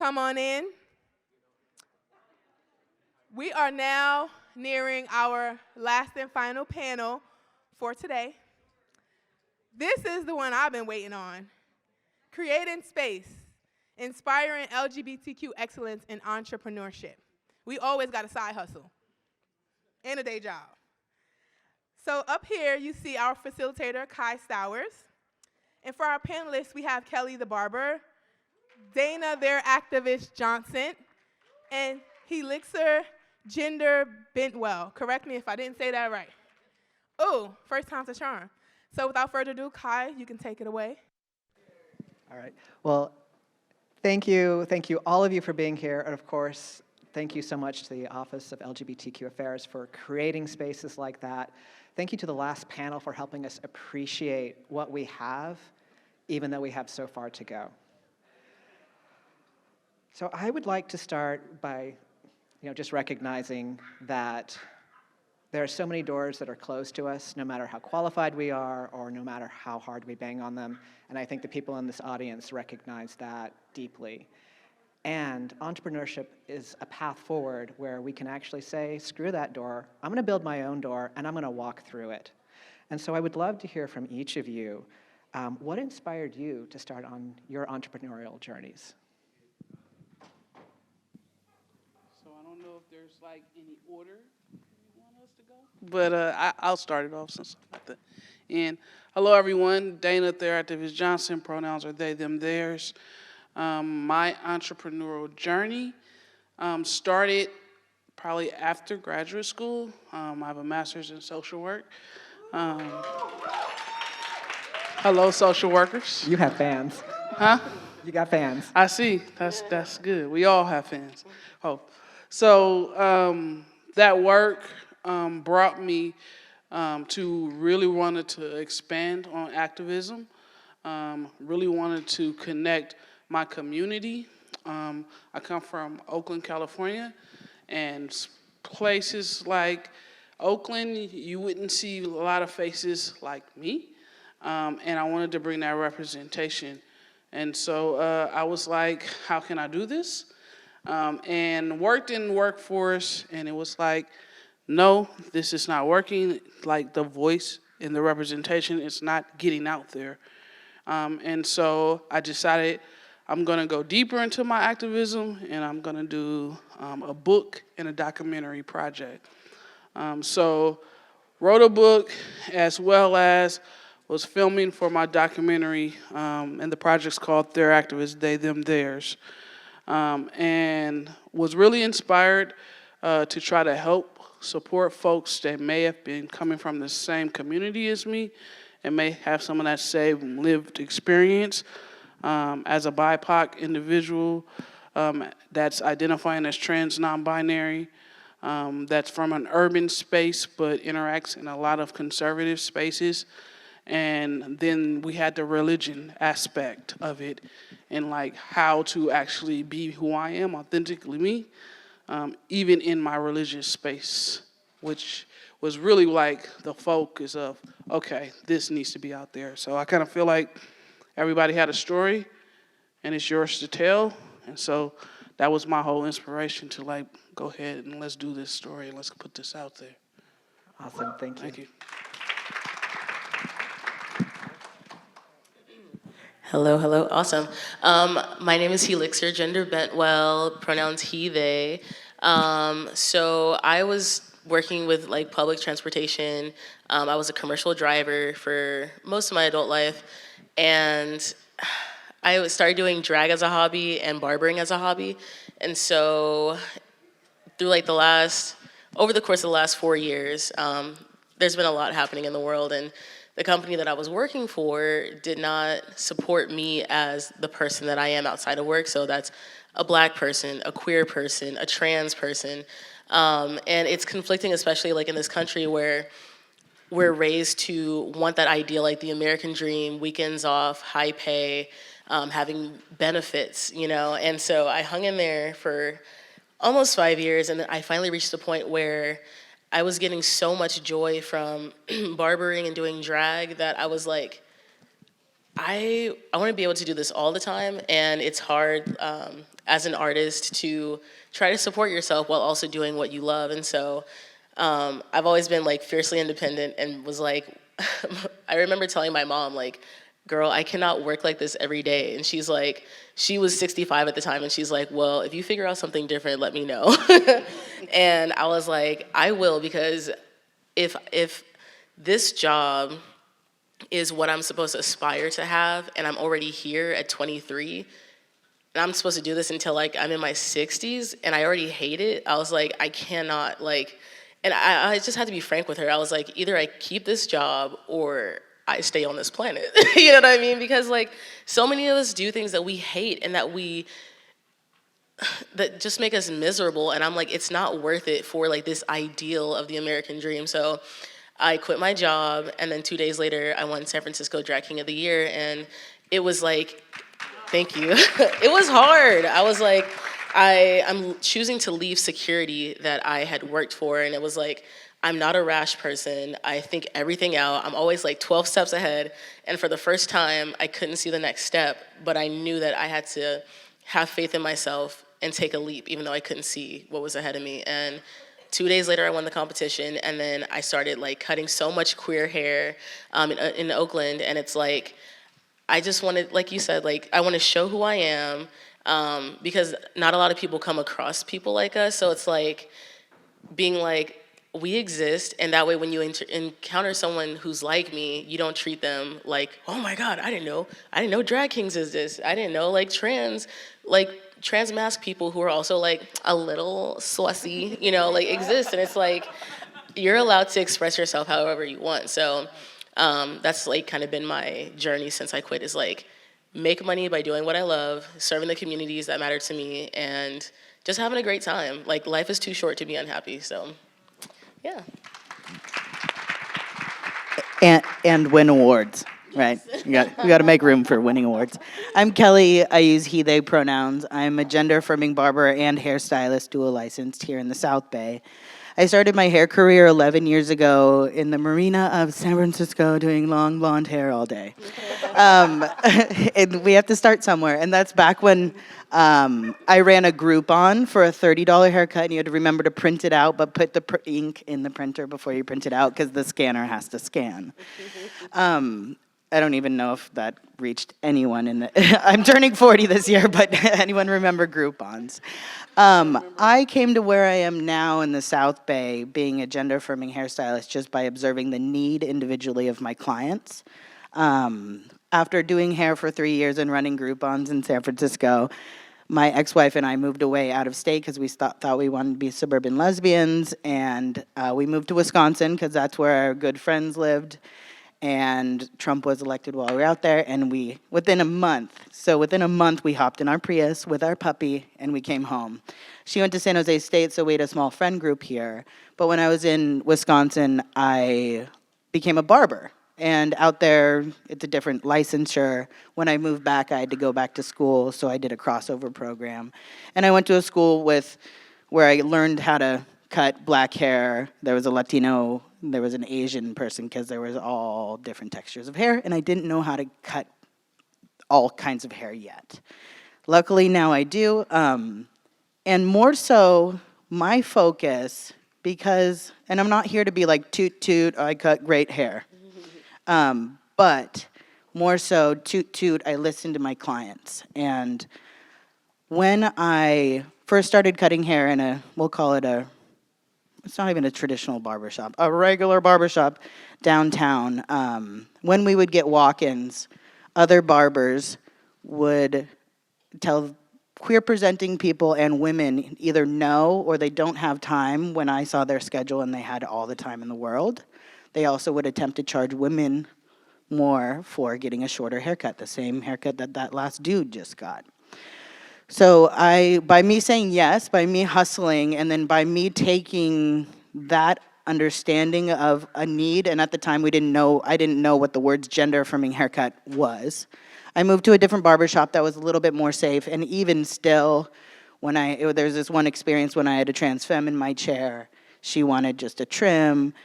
come on in. We are now nearing our last and final panel for today. This is the one I've been waiting on. Creating space, inspiring LGBTQ excellence in entrepreneurship. We always got a side hustle and a day job. So up here, you see our facilitator, Kai Stowers. And for our panelists, we have Kelly the Barber, Dana TherActivist Johnson, and Helixir Jynder Byntwell. Correct me if I didn't say that right. Oh, first time's a charm. So without further ado, Kai, you can take it away. All right. Well, thank you all of you for being here. And of course, thank you so much to the Office of LGBTQ Affairs for creating spaces like that. Thank you to the last panel for helping us appreciate what we have, even though we have so far to go. So I would like to start by just recognizing that there are so many doors that are closed to us, no matter how qualified we are or no matter how hard we bang on them. And I think the people in this audience recognize that deeply. And entrepreneurship is a path forward where we can actually say, screw that door, I'm gonna build my own door and I'm gonna walk through it. And so I would love to hear from each of you, what inspired you to start on your entrepreneurial journeys? So I don't know if there's like any order you want us to go, but I'll start it off since I'm at the end. Hello everyone, Dana TherActivist Johnson, pronouns are they, them, theirs. My entrepreneurial journey started probably after graduate school. I have a master's in social work. Hello, social workers. You have fans. Huh? You got fans. I see. That's good. We all have fans. Oh, so that work brought me to really wanted to expand on activism. Really wanted to connect my community. I come from Oakland, California, and places like Oakland, you wouldn't see a lot of faces like me, and I wanted to bring that representation. And so I was like, how can I do this? And worked in the workforce, and it was like, no, this is not working. Like the voice and the representation is not getting out there. And so I decided I'm gonna go deeper into my activism, and I'm gonna do a book and a documentary project. So wrote a book as well as was filming for my documentary, and the project's called TherActivist, They, Them, Theirs. And was really inspired to try to help support folks that may have been coming from the same community as me and may have some of that same lived experience. As a BIPOC individual that's identifying as trans, non-binary, that's from an urban space but interacts in a lot of conservative spaces. And then we had the religion aspect of it and like how to actually be who I am, authentically me, even in my religious space, which was really like the focus of, okay, this needs to be out there. So I kind of feel like everybody had a story, and it's yours to tell. And so that was my whole inspiration to like, go ahead and let's do this story and let's put this out there. Awesome, thank you. Thank you. Hello, awesome. My name is Helixir Jynder Byntwell, pronouns he, they. So I was working with like public transportation. I was a commercial driver for most of my adult life. And I started doing drag as a hobby and barbering as a hobby. And so through like over the course of the last 4 years, there's been a lot happening in the world. And the company that I was working for did not support me as the person that I am outside of work. So that's a Black person, a queer person, a trans person. And it's conflicting, especially like in this country where we're raised to want that ideal, like the American dream, weekends off, high pay, having benefits, And so I hung in there for almost 5 years, and I finally reached the point where I was getting so much joy from barbering and doing drag that I was like, I want to be able to do this all the time, and it's hard as an artist to try to support yourself while also doing what you love. And so I've always been like fiercely independent and was like, I remember telling my mom, like, girl, I cannot work like this every day. And she's like, she was 65 at the time, and she's like, well, if you figure out something different, let me know. And I was like, I will, because if this job is what I'm supposed to aspire to have, and I'm already here at 23, and I'm supposed to do this until like I'm in my 60s, and I already hate it, I was like, I cannot, like, and I just had to be frank with her. I was like, either I keep this job or I stay on this planet. You know what I mean? Because like, so many of us do things that we hate and that just make us miserable, and I'm like, it's not worth it for like this ideal of the American dream. So I quit my job, and then 2 days later, I won San Francisco Drag King of the Year, and it was like, thank you. It was hard. I was like, I'm choosing to leave security that I had worked for, and it was like, I'm not a rash person. I think everything out. I'm always like 12 steps ahead, and for the first time, I couldn't see the next step, but I knew that I had to have faith in myself and take a leap, even though I couldn't see what was ahead of me. And 2 days later, I won the competition, and then I started like cutting so much queer hair in Oakland, and it's like, I just wanted, like you said, like I want to show who I am, because not a lot of people come across people like us, so it's like being like, we exist, and that way when you encounter someone who's like me, you don't treat them like, oh my God, I didn't know drag kings is this, I didn't know like trans mask people who are also like a little saucy, you know, like exist, and it's like, you're allowed to express yourself however you want. So that's like kind of been my journey since I quit, is like, make money by doing what I love, serving the communities that matter to me, and just having a great time. Like, life is too short to be unhappy, so yeah. And win awards, right? You got to make room for winning awards. I'm Kelly. I use he, they pronouns. I'm a gender-affirming barber and hairstylist, dual licensed here in the South Bay. I started my hair career 11 years ago in the marina of San Francisco doing long blonde hair all day. And we have to start somewhere. And that's back when I ran a Groupon for a $30 haircut, and you had to remember to print it out, but put the ink in the printer before you print it out, because the scanner has to scan. I don't even know if that reached anyone I'm turning 40 this year, but anyone remember Groupons? I came to where I am now in the South Bay, being a gender-affirming hairstylist, just by observing the need individually of my clients. After doing hair for 3 years and running Groupons in San Francisco, my ex-wife and I moved away out of state because we thought we wanted to be suburban lesbians, and we moved to Wisconsin because that's where our good friends lived. And Trump was elected while we were out there, and within a month, we hopped in our Prius with our puppy, and we came home. She went to San Jose State, so we had a small friend group here. But when I was in Wisconsin, I became a barber. And out there, it's a different licensure. When I moved back, I had to go back to school, so I did a crossover program. And I went to a school where I learned how to cut black hair. There was a Latino, there was an Asian person, because there was all different textures of hair, and I didn't know how to cut all kinds of hair yet. Luckily now I do, and more so my focus, because, and I'm not here to be like toot toot, I cut great hair, but more so toot toot, I listen to my clients. And when I first started cutting hair in we'll call it it's not even a traditional barbershop, a regular barbershop downtown, when we would get walk-ins, other barbers would tell queer presenting people and women either no or they don't have time when I saw their schedule and they had all the time in the world. They also would attempt to charge women more for getting a shorter haircut, the same haircut that last dude just got. So by me saying yes, by me hustling, and then by me taking that understanding of a need, and at the time I didn't know what the words gender-affirming haircut was, I moved to a different barbershop that was a little bit more safe. And even still, there's this one experience when I had a trans femme in my chair. She wanted just a trim.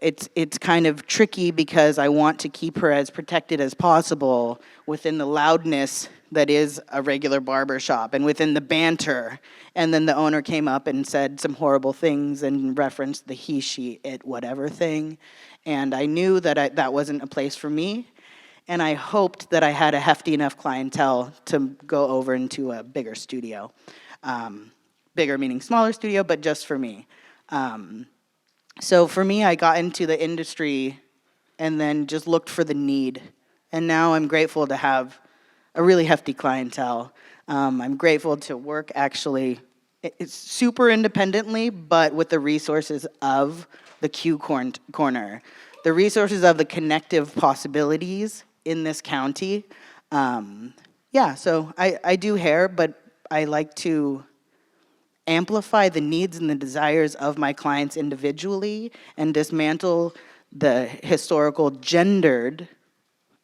it's kind of tricky because I want to keep her as protected as possible within the loudness that is a regular barber shop and within the banter. And then the owner came up and said some horrible things and referenced the he, she, it, whatever thing. And I knew that that wasn't a place for me. And I hoped that I had a hefty enough clientele to go over into a bigger studio. Bigger meaning smaller studio, but just for me. So for me, I got into the industry and then just looked for the need. And now I'm grateful to have a really hefty clientele. I'm grateful to work actually, it's super independently, but with the resources of the Q Corner. The resources of the connective possibilities in this county. Yeah, so I do hair, but I like to amplify the needs and the desires of my clients individually and dismantle the historical gendered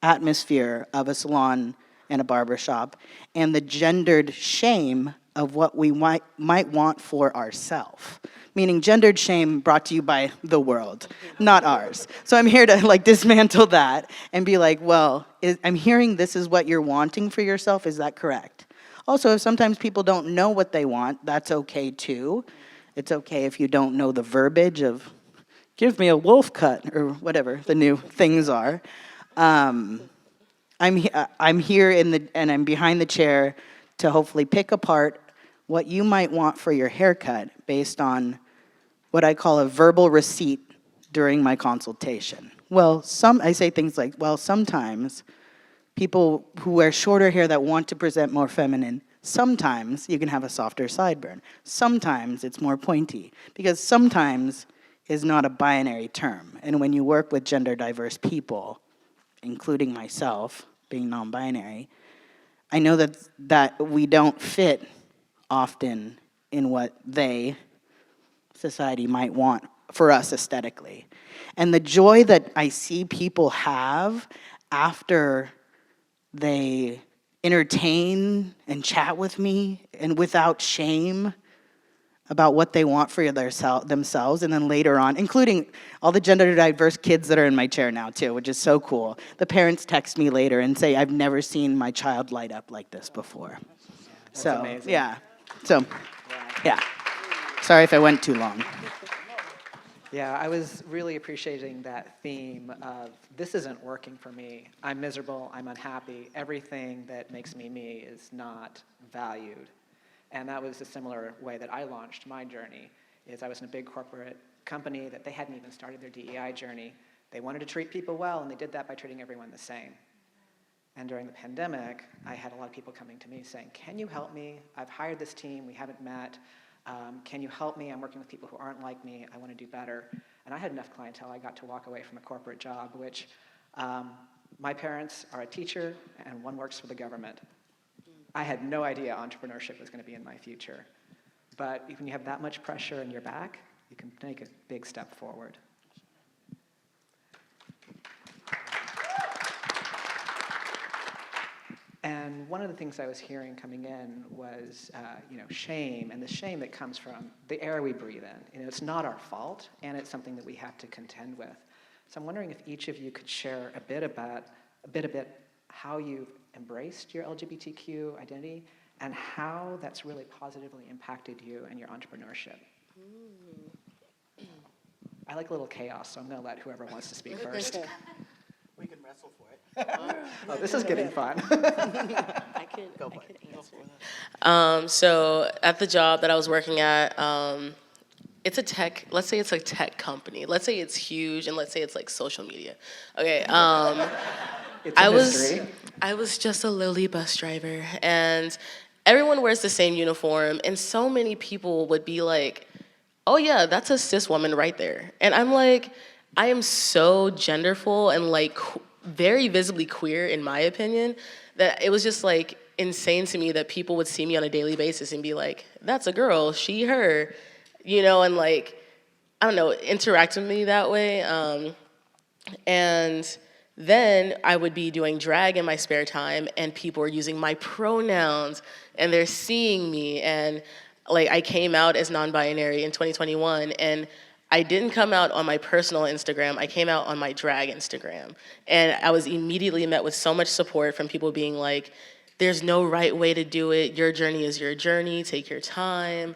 atmosphere of a salon and a barbershop and the gendered shame of what we might want for ourselves. Meaning gendered shame brought to you by the world, not ours. So I'm here to dismantle that and be like, well, I'm hearing this is what you're wanting for yourself, is that correct? Also, if sometimes people don't know what they want, that's okay too. It's okay if you don't know the verbiage of, give me a wolf cut, or whatever the new things are. I'm here and I'm behind the chair to hopefully pick apart what you might want for your haircut based on what I call a verbal receipt during my consultation. Well, I say things like, well, sometimes people who wear shorter hair that want to present more feminine, sometimes you can have a softer sideburn. Sometimes it's more pointy, because sometimes is not a binary term. And when you work with gender diverse people, including myself, being non-binary, I know that we don't fit often in what society might want for us aesthetically. And the joy that I see people have after they entertain and chat with me and without shame about what they want for themselves, and then later on, including all the gender diverse kids that are in my chair now too, which is so cool. The parents text me later and say, I've never seen my child light up like this before. That's so amazing. yeah, so yeah. Sorry if I went too long. Yeah, I was really appreciating that theme of, this isn't working for me. I'm miserable, I'm unhappy. Everything that makes me me is not valued. And that was a similar way that I launched my journey, is I was in a big corporate company that they hadn't even started their DEI journey. They wanted to treat people well, and they did that by treating everyone the same. And during the pandemic, I had a lot of people coming to me saying, can you help me? I've hired this team, we haven't met. Can you help me? I'm working with people who aren't like me. I want to do better. And I had enough clientele, I got to walk away from a corporate job, which my parents are a teacher and one works for the government. I had no idea entrepreneurship was going to be in my future. But when you have that much pressure in your back, you can take a big step forward. And one of the things I was hearing coming in was, shame, and the shame that comes from the air we breathe in. It's not our fault, and it's something that we have to contend with. So I'm wondering if each of you could share a bit how you've embraced your LGBTQ identity and how that's really positively impacted you and your entrepreneurship. I like a little chaos, so I'm going to let whoever wants to speak first. We can wrestle for it. Oh, this is getting fun. I could answer. So at the job that I was working at, it's a tech, let's say it's a tech company. Let's say it's huge, and let's say it's like social media. Okay. I was just a lowly bus driver, and everyone wears the same uniform, and so many people would be like, oh yeah, that's a cis woman right there. And I'm like, I am so genderful and like very visibly queer in my opinion, that it was just like insane to me that people would see me on a daily basis and be like, that's a girl, she, her, and like, I don't know, interact with me that way. And then I would be doing drag in my spare time, and people are using my pronouns, and they're seeing me, and like I came out as non-binary in 2021, and I didn't come out on my personal Instagram, I came out on my drag Instagram. And I was immediately met with so much support from people being like, there's no right way to do it, your journey is your journey, take your time.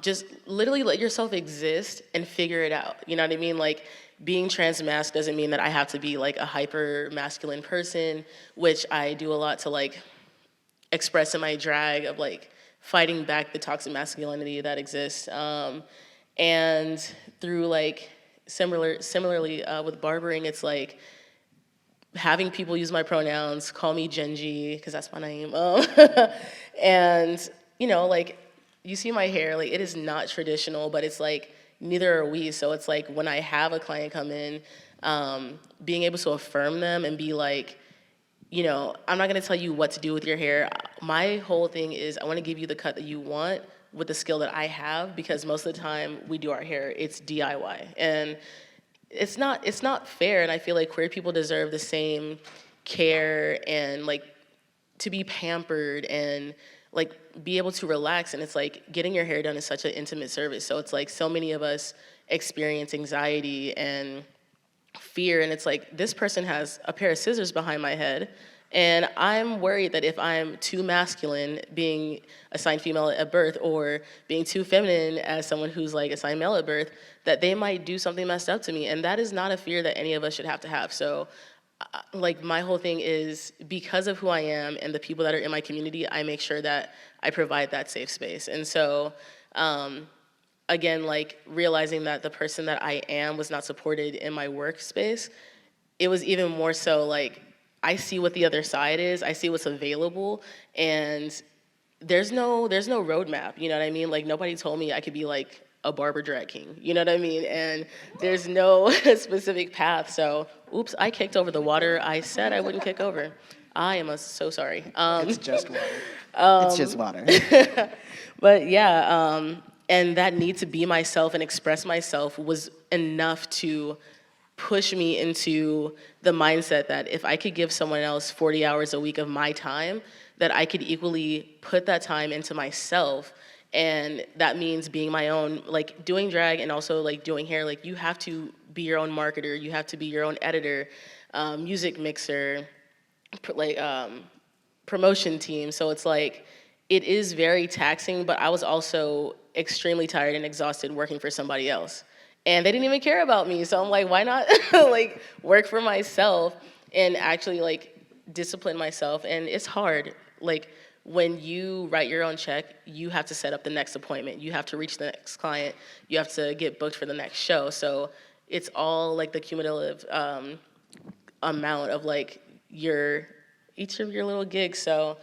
Just literally let yourself exist and figure it out, you know what I mean? Like, being trans-masked doesn't mean that I have to be like a hyper masculine person, which I do a lot to like express in my drag of like fighting back the toxic masculinity that exists. And through like, similarly with barbering, it's like having people use my pronouns, call me Jynder, because that's my name. And, you know, like, you see my hair, like, it is not traditional, but it's like, neither are we. So it's like, when I have a client come in, being able to affirm them and be like, you know, I'm not gonna tell you what to do with your hair. My whole thing is I wanna give you the cut that you want with the skill that I have, because most of the time we do our hair, it's DIY. And it's not fair, and I feel like queer people deserve the same care and like to be pampered and like be able to relax. And it's like getting your hair done is such an intimate service. So it's like so many of us experience anxiety and fear, and it's like, this person has a pair of scissors behind my head, and I'm worried that if I'm too masculine, being assigned female at birth, or being too feminine as someone who's like assigned male at birth, that they might do something messed up to me. And that is not a fear that any of us should have to have. So like, my whole thing is, because of who I am and the people that are in my community, I make sure that I provide that safe space. And so, again, like, realizing that the person that I am was not supported in my workspace, it was even more so like, I see what the other side is, I see what's available, and there's no roadmap, you know what I mean? Like, nobody told me I could be like a Barber drag king, you know what I mean? And there's no specific path. So, oops, I kicked over the water I said I wouldn't kick over. I am so sorry. It's just water. It's just water. But yeah, and that need to be myself and express myself was enough to push me into the mindset that if I could give someone else 40 hours a week of my time, that I could equally put that time into myself. And that means being my own, like, doing drag and also like doing hair. Like, you have to be your own marketer, you have to be your own editor, music mixer, like promotion team. So it's like, it is very taxing, but I was also extremely tired and exhausted working for somebody else. And they didn't even care about me. So I'm like, why not like work for myself and actually like discipline myself? And it's hard. Like, when you write your own check, you have to set up the next appointment. You have to reach the next client. You have to get booked for the next show. So it's all like the cumulative amount of like each of your little gigs. So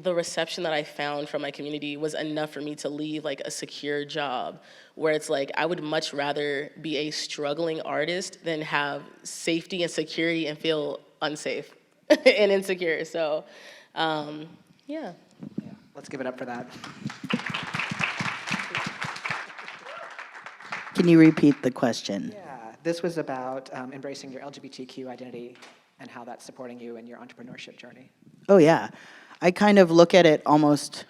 the reception that I found from my community was enough for me to leave like a secure job, where it's like, I would much rather be a struggling artist than have safety and security and feel unsafe and insecure. So, yeah. Let's give it up for that. Can you repeat the question? Yeah, this was about embracing your LGBTQ identity and how that's supporting you in your entrepreneurship journey. Oh, yeah. I kind of look at it almost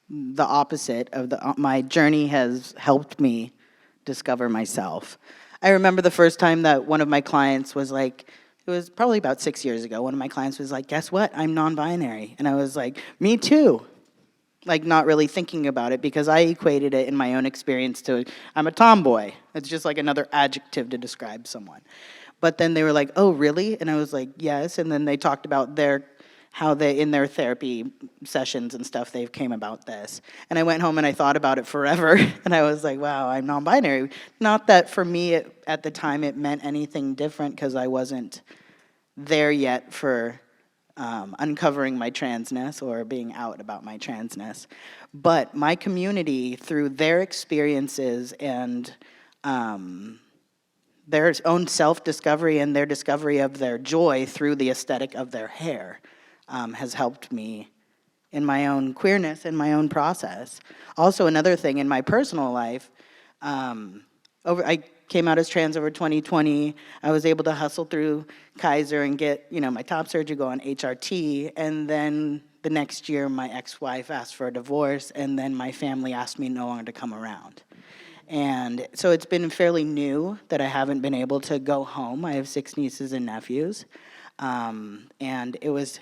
the opposite of my journey has helped me discover myself. I remember the first time that one of my clients was like, it was probably about 6 years ago, one of my clients was like, guess what, I'm non-binary. And I was like, me too. Like, not really thinking about it, because I equated it in my own experience to, I'm a tomboy. It's just like another adjective to describe someone. But then they were like, oh, really? And I was like, yes. And then they talked about how they, in their therapy sessions and stuff, they came about this. And I went home and I thought about it forever. And I was like, wow, I'm non-binary. Not that for me, at the time, it meant anything different, because I wasn't there yet for uncovering my transness or being out about my transness. But my community, through their experiences and their own self-discovery and their discovery of their joy through the aesthetic of their hair, has helped me in my own queerness and my own process. Also, another thing in my personal life, I came out as trans over 2020. I was able to hustle through Kaiser and get, my top surgery, go on HRT, and then the next year, my ex-wife asked for a divorce, and then my family asked me no longer to come around. And so it's been fairly new that I haven't been able to go home. I have 6 nieces and nephews. And it was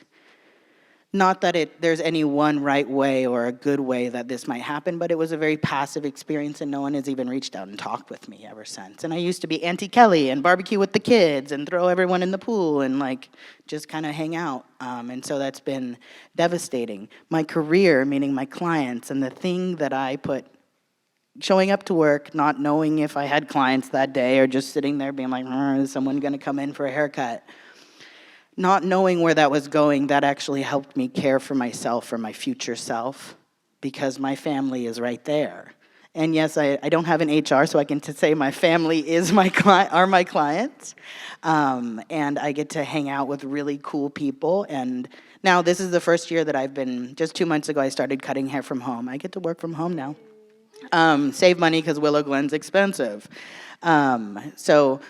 not that there's any one right way or a good way that this might happen, but it was a very passive experience, and no one has even reached out and talked with me ever since. And I used to be Auntie Kelly and barbecue with the kids and throw everyone in the pool and like just kind of hang out. And so that's been devastating. My career, meaning my clients, and the thing that I put showing up to work, not knowing if I had clients that day, or just sitting there being like, is someone gonna come in for a haircut? Not knowing where that was going, that actually helped me care for myself, for my future self, because my family is right there. And yes, I don't have an HR, so I can say my family is my are my clients. And I get to hang out with really cool people. And now this is the first year that I've been, just 2 months ago, I started cutting hair from home. I get to work from home now. Save money because Willow Glen's expensive. So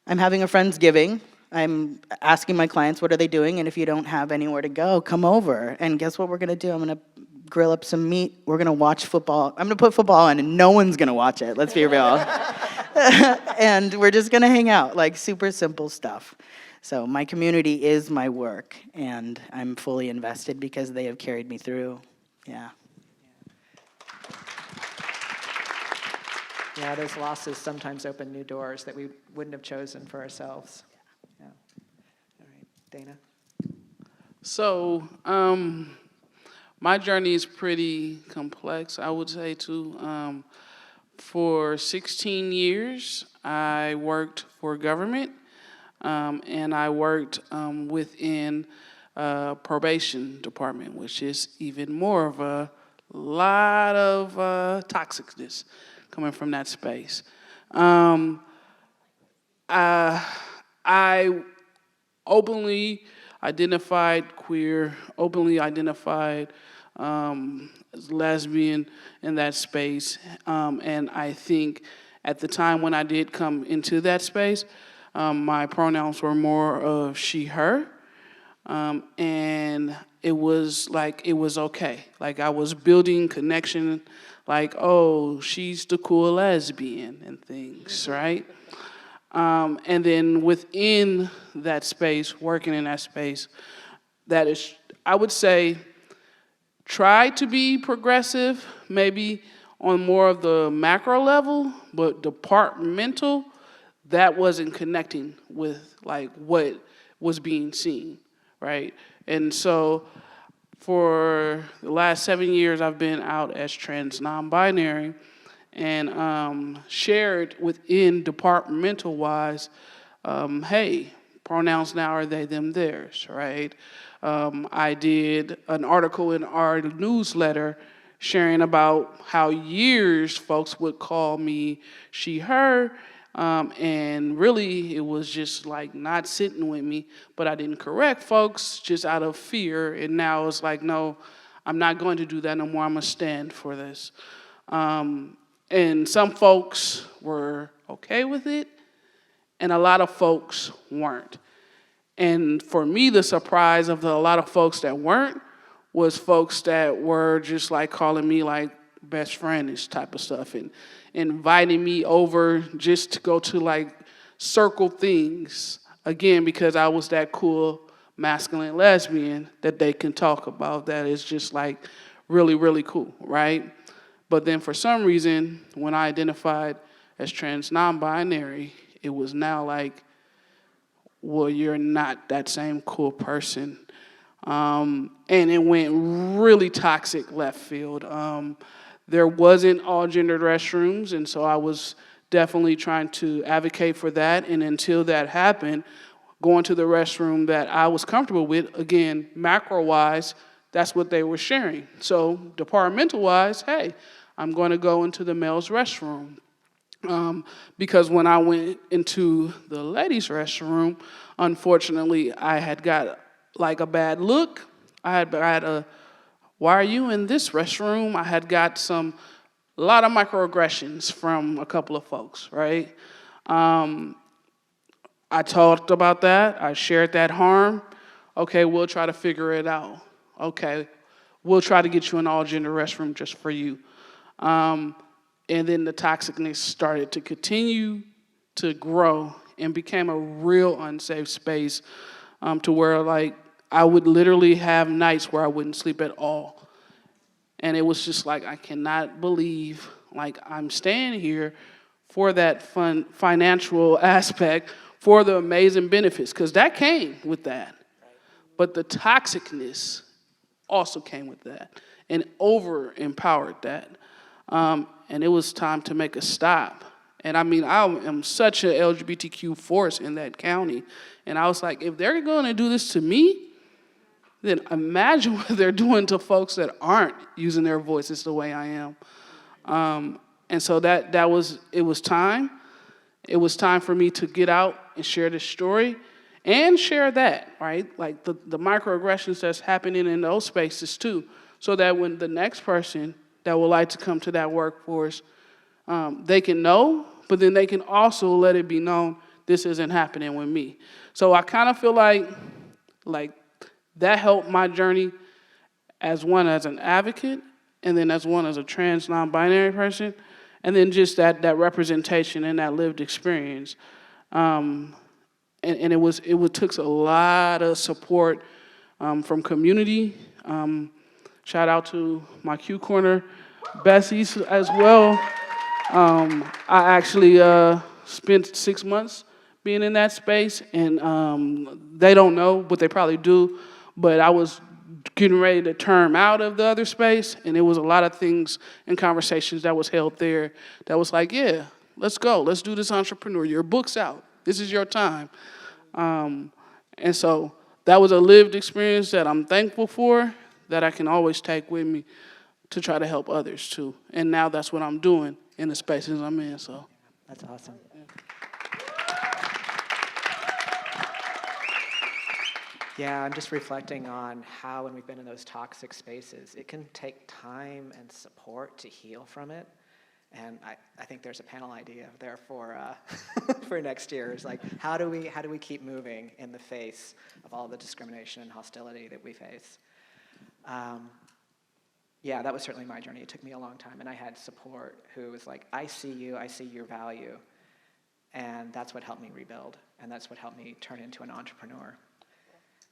I'm having a Friendsgiving. I'm asking my clients, what are they doing? And if you don't have anywhere to go, come over. And guess what we're going to do? I'm going to grill up some meat. We're going to watch football. I'm going to put football on, and no one's going to watch it. Let's be real. And we're just going to hang out, like super simple stuff. So my community is my work, and I'm fully invested because they have carried me through. Yeah. Yeah, those losses sometimes open new doors that we wouldn't have chosen for ourselves. Yeah. All right, Dana? So, my journey is pretty complex, I would say, too. For 16 years, I worked for government, and I worked within probation department, which is even more of a lot of toxicness coming from that space. I openly identified queer, openly identified as lesbian in that space. And I think at the time when I did come into that space, my pronouns were more of she, her. And it was like, it was okay. Like I was building connection, like, oh, she's the cool lesbian and things, right? And then within that space, working in that space, that is, I would say, try to be progressive, maybe on more of the macro level, but departmental, that wasn't connecting with like what was being seen, right? And so for the last 7 years, I've been out as trans non-binary, and shared within departmental-wise, hey, pronouns now are they, them, theirs, right? I did an article in our newsletter sharing about how years folks would call me she, her, and really it was just like not sitting with me, but I didn't correct folks just out of fear, and now it's like, no, I'm not going to do that no more, I'm gonna stand for this. And some folks were okay with it, and a lot of folks weren't. And for me, the surprise of a lot of folks that weren't was folks that were just like calling me like best friend-ish type of stuff, and inviting me over just to go to like circle things, again, because I was that cool masculine lesbian that they can talk about that is just like really, really cool, right? But then for some reason, when I identified as trans non-binary, it was now like, well, you're not that same cool person. And it went really toxic left field. There wasn't all gendered restrooms, and so I was definitely trying to advocate for that. And until that happened, going to the restroom that I was comfortable with, again, macro-wise, that's what they were sharing. So departmental-wise, hey, I'm going to go into the male's restroom. Because when I went into the ladies' restroom, unfortunately, I had got like a bad look. I had a, why are you in this restroom? I had got a lot of microaggressions from a couple of folks, right? I talked about that. I shared that harm. Okay, we'll try to figure it out. okay, we'll try to get you an all-gender restroom just for you. And then the toxicness started to continue to grow and became a real unsafe space, to where like I would literally have nights where I wouldn't sleep at all. And it was just like, I cannot believe like I'm staying here for that fun financial aspect, for the amazing benefits, because that came with that. But the toxicness also came with that and over-empowered that. And it was time to make a stop. And I mean, I am such an LGBTQ force in that county. And I was like, if they're going to do this to me, then imagine what they're doing to folks that aren't using their voices the way I am. And so it was time. It was time for me to get out and share this story and share that, right? Like the microaggressions that's happening in those spaces too, so that when the next person that would like to come to that workforce, they can know, but then they can also let it be known this isn't happening with me. So I kind of feel like that helped my journey as an advocate, and then as a trans non-binary person, and then just that representation and that lived experience. And it took a lot of support from community. Shout out to my Q Corner Bessies as well. I actually spent 6 months being in that space, and they don't know, but they probably do. But I was getting ready to term out of the other space, and there was a lot of things and conversations that was held there that was like, yeah, let's go. Let's do this entrepreneur. Your book's out. This is your time. And so that was a lived experience that I'm thankful for, that I can always take with me to try to help others too. And now that's what I'm doing in the spaces I'm in. So That's awesome. Yeah, I'm just reflecting on how, when we've been in those toxic spaces, it can take time and support to heal from it. And I think there's a panel idea there for for next year. Is like, how do we keep moving in the face of all the discrimination and hostility that we face? Yeah, that was certainly my journey. It took me a long time, and I had support who was like, I see you, I see your value, and that's what helped me rebuild, and that's what helped me turn into an entrepreneur.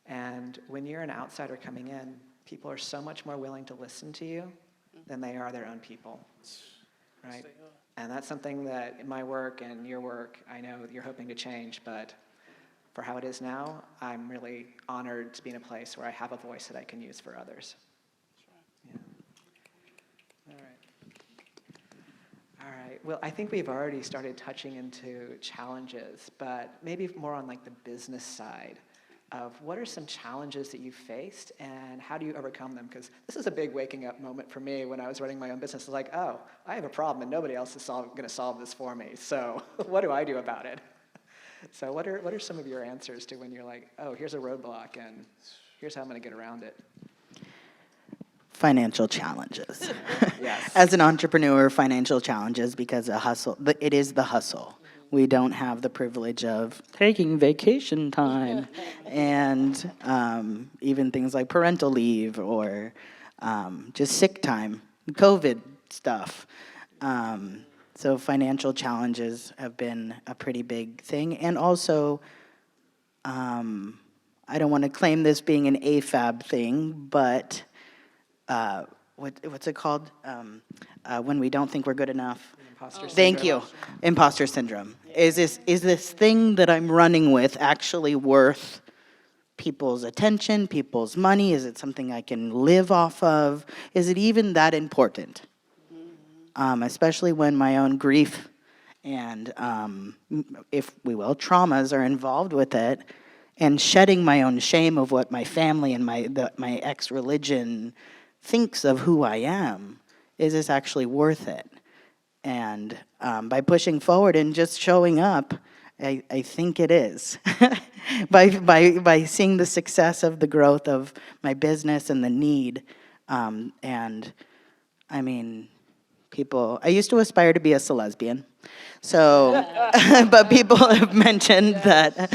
And when you're an outsider coming in, people are so much more willing to listen to you than they are their own people, right? And that's something that in my work and your work, I know you're hoping to change, but for how it is now, I'm really honored to be in a place where I have a voice that I can use for others. Yeah. All right. Well, I think we've already started touching into challenges, but maybe more on like the business side of what are some challenges that you faced and how do you overcome them? Because this is a big waking up moment for me when I was running my own business. I was like, oh, I have a problem and nobody else is going to solve this for me. So what do I do about it? So what are some of your answers to when you're like, oh, here's a roadblock and here's how I'm going to get around it? Financial challenges. Yes. As an entrepreneur, financial challenges, because it is the hustle. We don't have the privilege of taking vacation time and even things like parental leave or just sick time, COVID stuff. So financial challenges have been a pretty big thing. And also, I don't want to claim this being an AFAB thing, but what's it called? When we don't think we're good enough. Imposter syndrome. Thank you. Imposter syndrome. Is this thing that I'm running with actually worth people's attention, people's money? Is it something I can live off of? Is it even that important? Especially when my own grief and, if we will, traumas are involved with it, and shedding my own shame of what my family and my ex-religion thinks of who I am. Is this actually worth it? And by pushing forward and just showing up, I think it is. by seeing the success of the growth of my business and the need. And I mean, I used to aspire to be a lesbian. So, but people have mentioned that,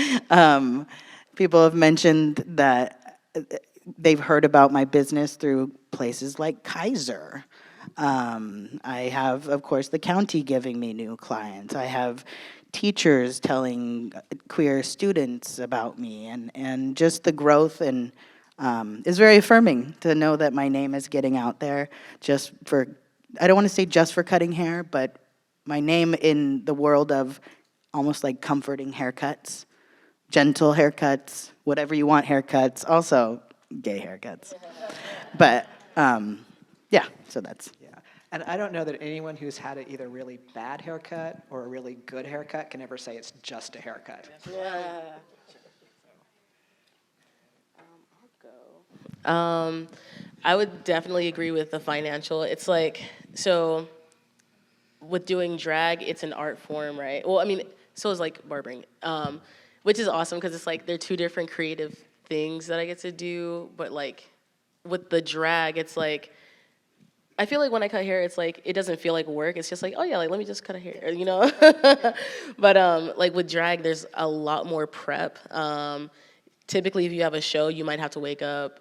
they've heard about my business through places like Kaiser. I have, of course, the county giving me new clients. I have teachers telling queer students about me, and just the growth and is very affirming to know that my name is getting out there just for, I don't want to say just for cutting hair, but my name in the world of almost like comforting haircuts, gentle haircuts, whatever you want haircuts, also gay haircuts. But yeah, so that's. Yeah. And I don't know that anyone who's had an either really bad haircut or a really good haircut can ever say it's just a haircut. Yeah. I would definitely agree with the financial. It's like, so with doing drag, it's an art form, right? Well, I mean, so is like barbering, which is awesome because it's like they're two different creative things that I get to do. But like with the drag, it's like, I feel like when I cut hair, it's like, it doesn't feel like work. It's just like, oh yeah, like let me just cut a hair, you know? But like with drag, there's a lot more prep. Typically, if you have a show, you might have to wake up,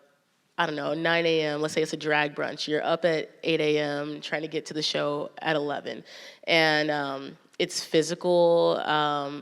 I don't know, 9 a.m. Let's say it's a drag brunch. You're up at 8 a.m. trying to get to the show at 11. And it's physical.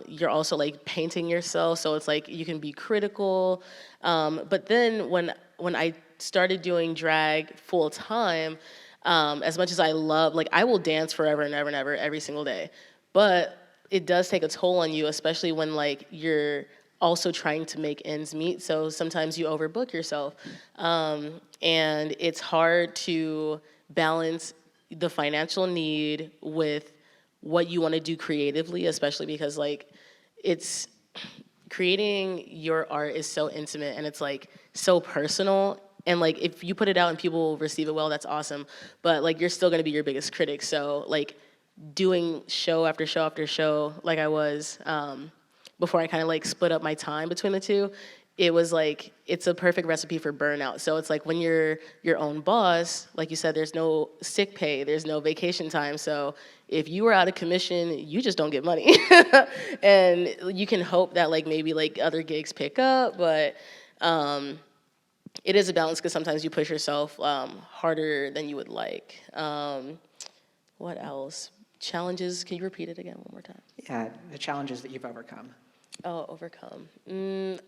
You're also like painting yourself. So it's like you can be critical. But then when I started doing drag full time, as much as I love, like I will dance forever and ever and ever every single day. But it does take a toll on you, especially when like you're also trying to make ends meet. So sometimes you overbook yourself. And it's hard to balance the financial need with what you want to do creatively, especially because like it's creating your art is so intimate and it's like so personal. And like if you put it out and people receive it well, that's awesome. But like you're still gonna be your biggest critic. So like doing show after show after show, like I was, before I kind of like split up my time between the two, it was like, it's a perfect recipe for burnout. So it's like when you're your own boss, like you said, there's no sick pay, there's no vacation time. So if you were out of commission, you just don't get money. And you can hope that like maybe like other gigs pick up, but it is a balance because sometimes you push yourself harder than you would like. What else? Challenges, can you repeat it again one more time? Yeah, the challenges that you've overcome. Oh, overcome.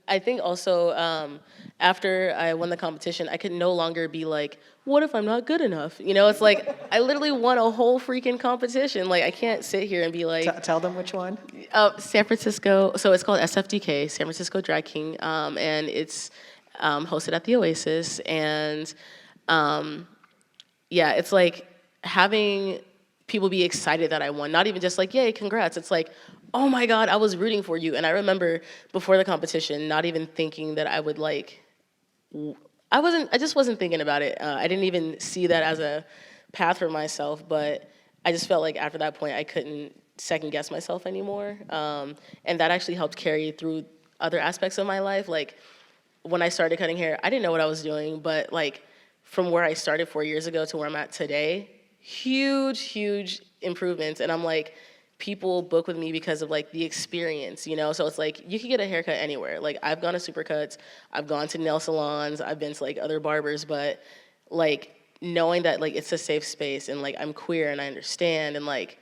I think also after I won the competition, I could no longer be like, what if I'm not good enough? You know, it's like, I literally won a whole freaking competition. Like, I can't sit here and be like. Tell them which one. San Francisco, so it's called SFDK, San Francisco Drag King, and it's hosted at the Oasis. And yeah, it's like having people be excited that I won, not even just like, yay, congrats. It's like, oh my God, I was rooting for you. And I remember before the competition, not even thinking that I would like, I just wasn't thinking about it. I didn't even see that as a path for myself, but I just felt like after that point, I couldn't second guess myself anymore. And that actually helped carry through other aspects of my life. Like when I started cutting hair, I didn't know what I was doing, but like from where I started 4 years ago to where I'm at today, huge improvements. And I'm like, people book with me because of like the experience, you know? So it's like, you can get a haircut anywhere. Like I've gone to Supercuts, I've gone to nail salons, I've been to like other barbers, but like knowing that like it's a safe space and like I'm queer and I understand, and like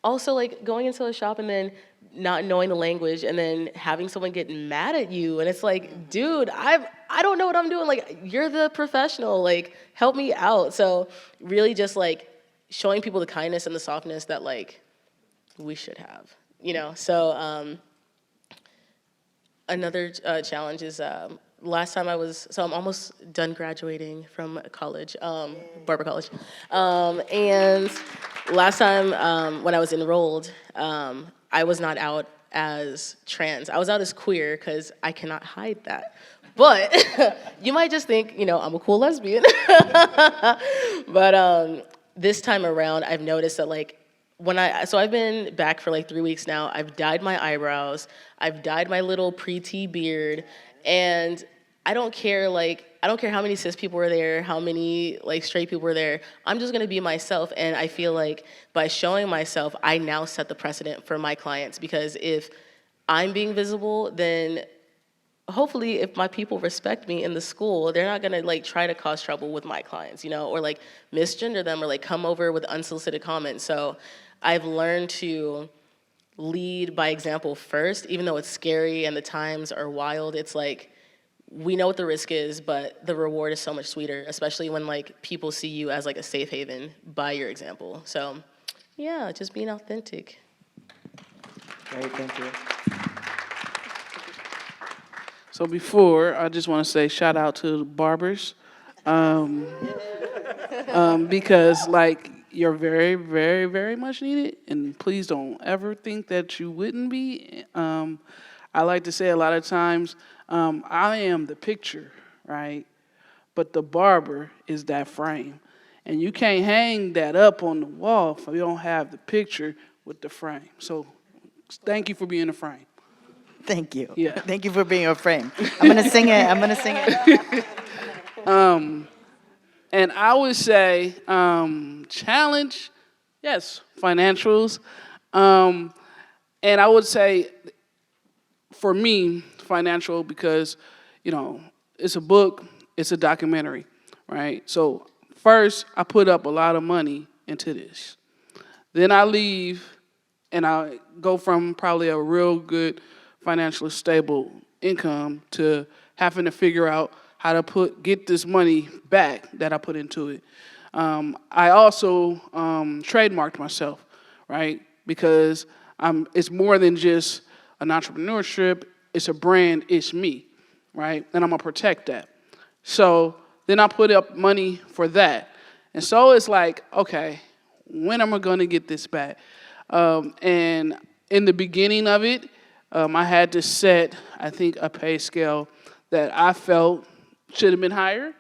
also like going into a shop and then not knowing the language and then having someone get mad at you, and it's like, dude, I don't know what I'm doing. Like, you're the professional, like help me out. So really just like showing people the kindness and the softness that like we should have, you know? So another challenge is last time I'm almost done graduating from college, Barber College. And last time when I was enrolled, I was not out as trans. I was out as queer because I cannot hide that. But you might just think, you know, I'm a cool lesbian. But this time around, I've noticed that like, so I've been back for like 3 weeks now. I've dyed my eyebrows. I've dyed my little pre-T beard. And I don't care how many cis people were there, how many like straight people were there. I'm just gonna be myself. And I feel like by showing myself, I now set the precedent for my clients, because if I'm being visible, then hopefully if my people respect me in the school, they're not gonna like try to cause trouble with my clients, or like misgender them or like come over with unsolicited comments. So I've learned to lead by example first, even though it's scary and the times are wild. It's like, we know what the risk is, but the reward is so much sweeter, especially when like people see you as like a safe haven by your example. So yeah, just being authentic. Great, thank you. So before, I just want to say shout out to the Barbers, because like you're very, very, very much needed, and please don't ever think that you wouldn't be. I like to say a lot of times, I am the picture, right? But the barber is that frame. And you can't hang that up on the wall if you don't have the picture with the frame. So thank you for being a frame. Thank you. Yeah. Thank you for being a frame. I'm going to sing it. And I would say challenge, yes, financials. And I would say, for me, financial, because, it's a book, it's a documentary, right? So first, I put up a lot of money into this. Then I leave, and I go from probably a real good, financially stable income to having to figure out how to get this money back that I put into it. I also trademarked myself, right? Because it's more than just an entrepreneurship, it's a brand, it's me, right? And I'm gonna protect that. So then I put up money for that. And so it's like, okay, when am I gonna get this back? And in the beginning of it, I had to set, I think, a pay scale that I felt should have been higher,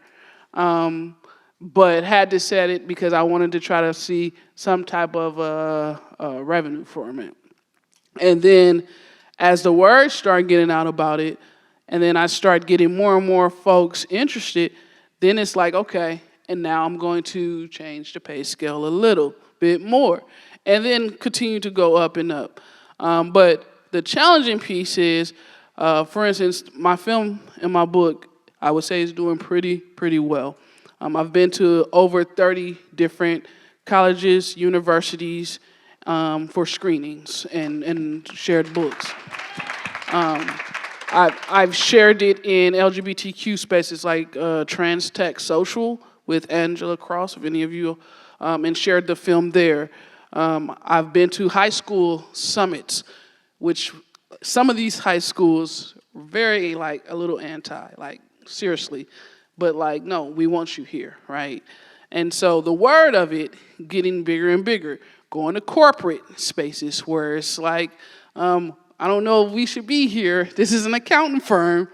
but had to set it because I wanted to try to see some type of revenue from it. And then as the word started getting out about it, and then I started getting more and more folks interested, then it's like, okay, and now I'm going to change the pay scale a little bit more, and then continue to go up and up. But the challenging piece is, for instance, my film and my book, I would say is doing pretty well. I've been to over 30 different colleges, universities, for screenings and shared books. I've shared it in LGBTQ spaces like Trans Tech Social with Angela Cross, if any of you, and shared the film there. I've been to high school summits, which some of these high schools were very like a little anti, like seriously, but like, no, we want you here, right? And so the word of it getting bigger and bigger, going to corporate spaces where it's like, I don't know if we should be here. This is an accounting firm.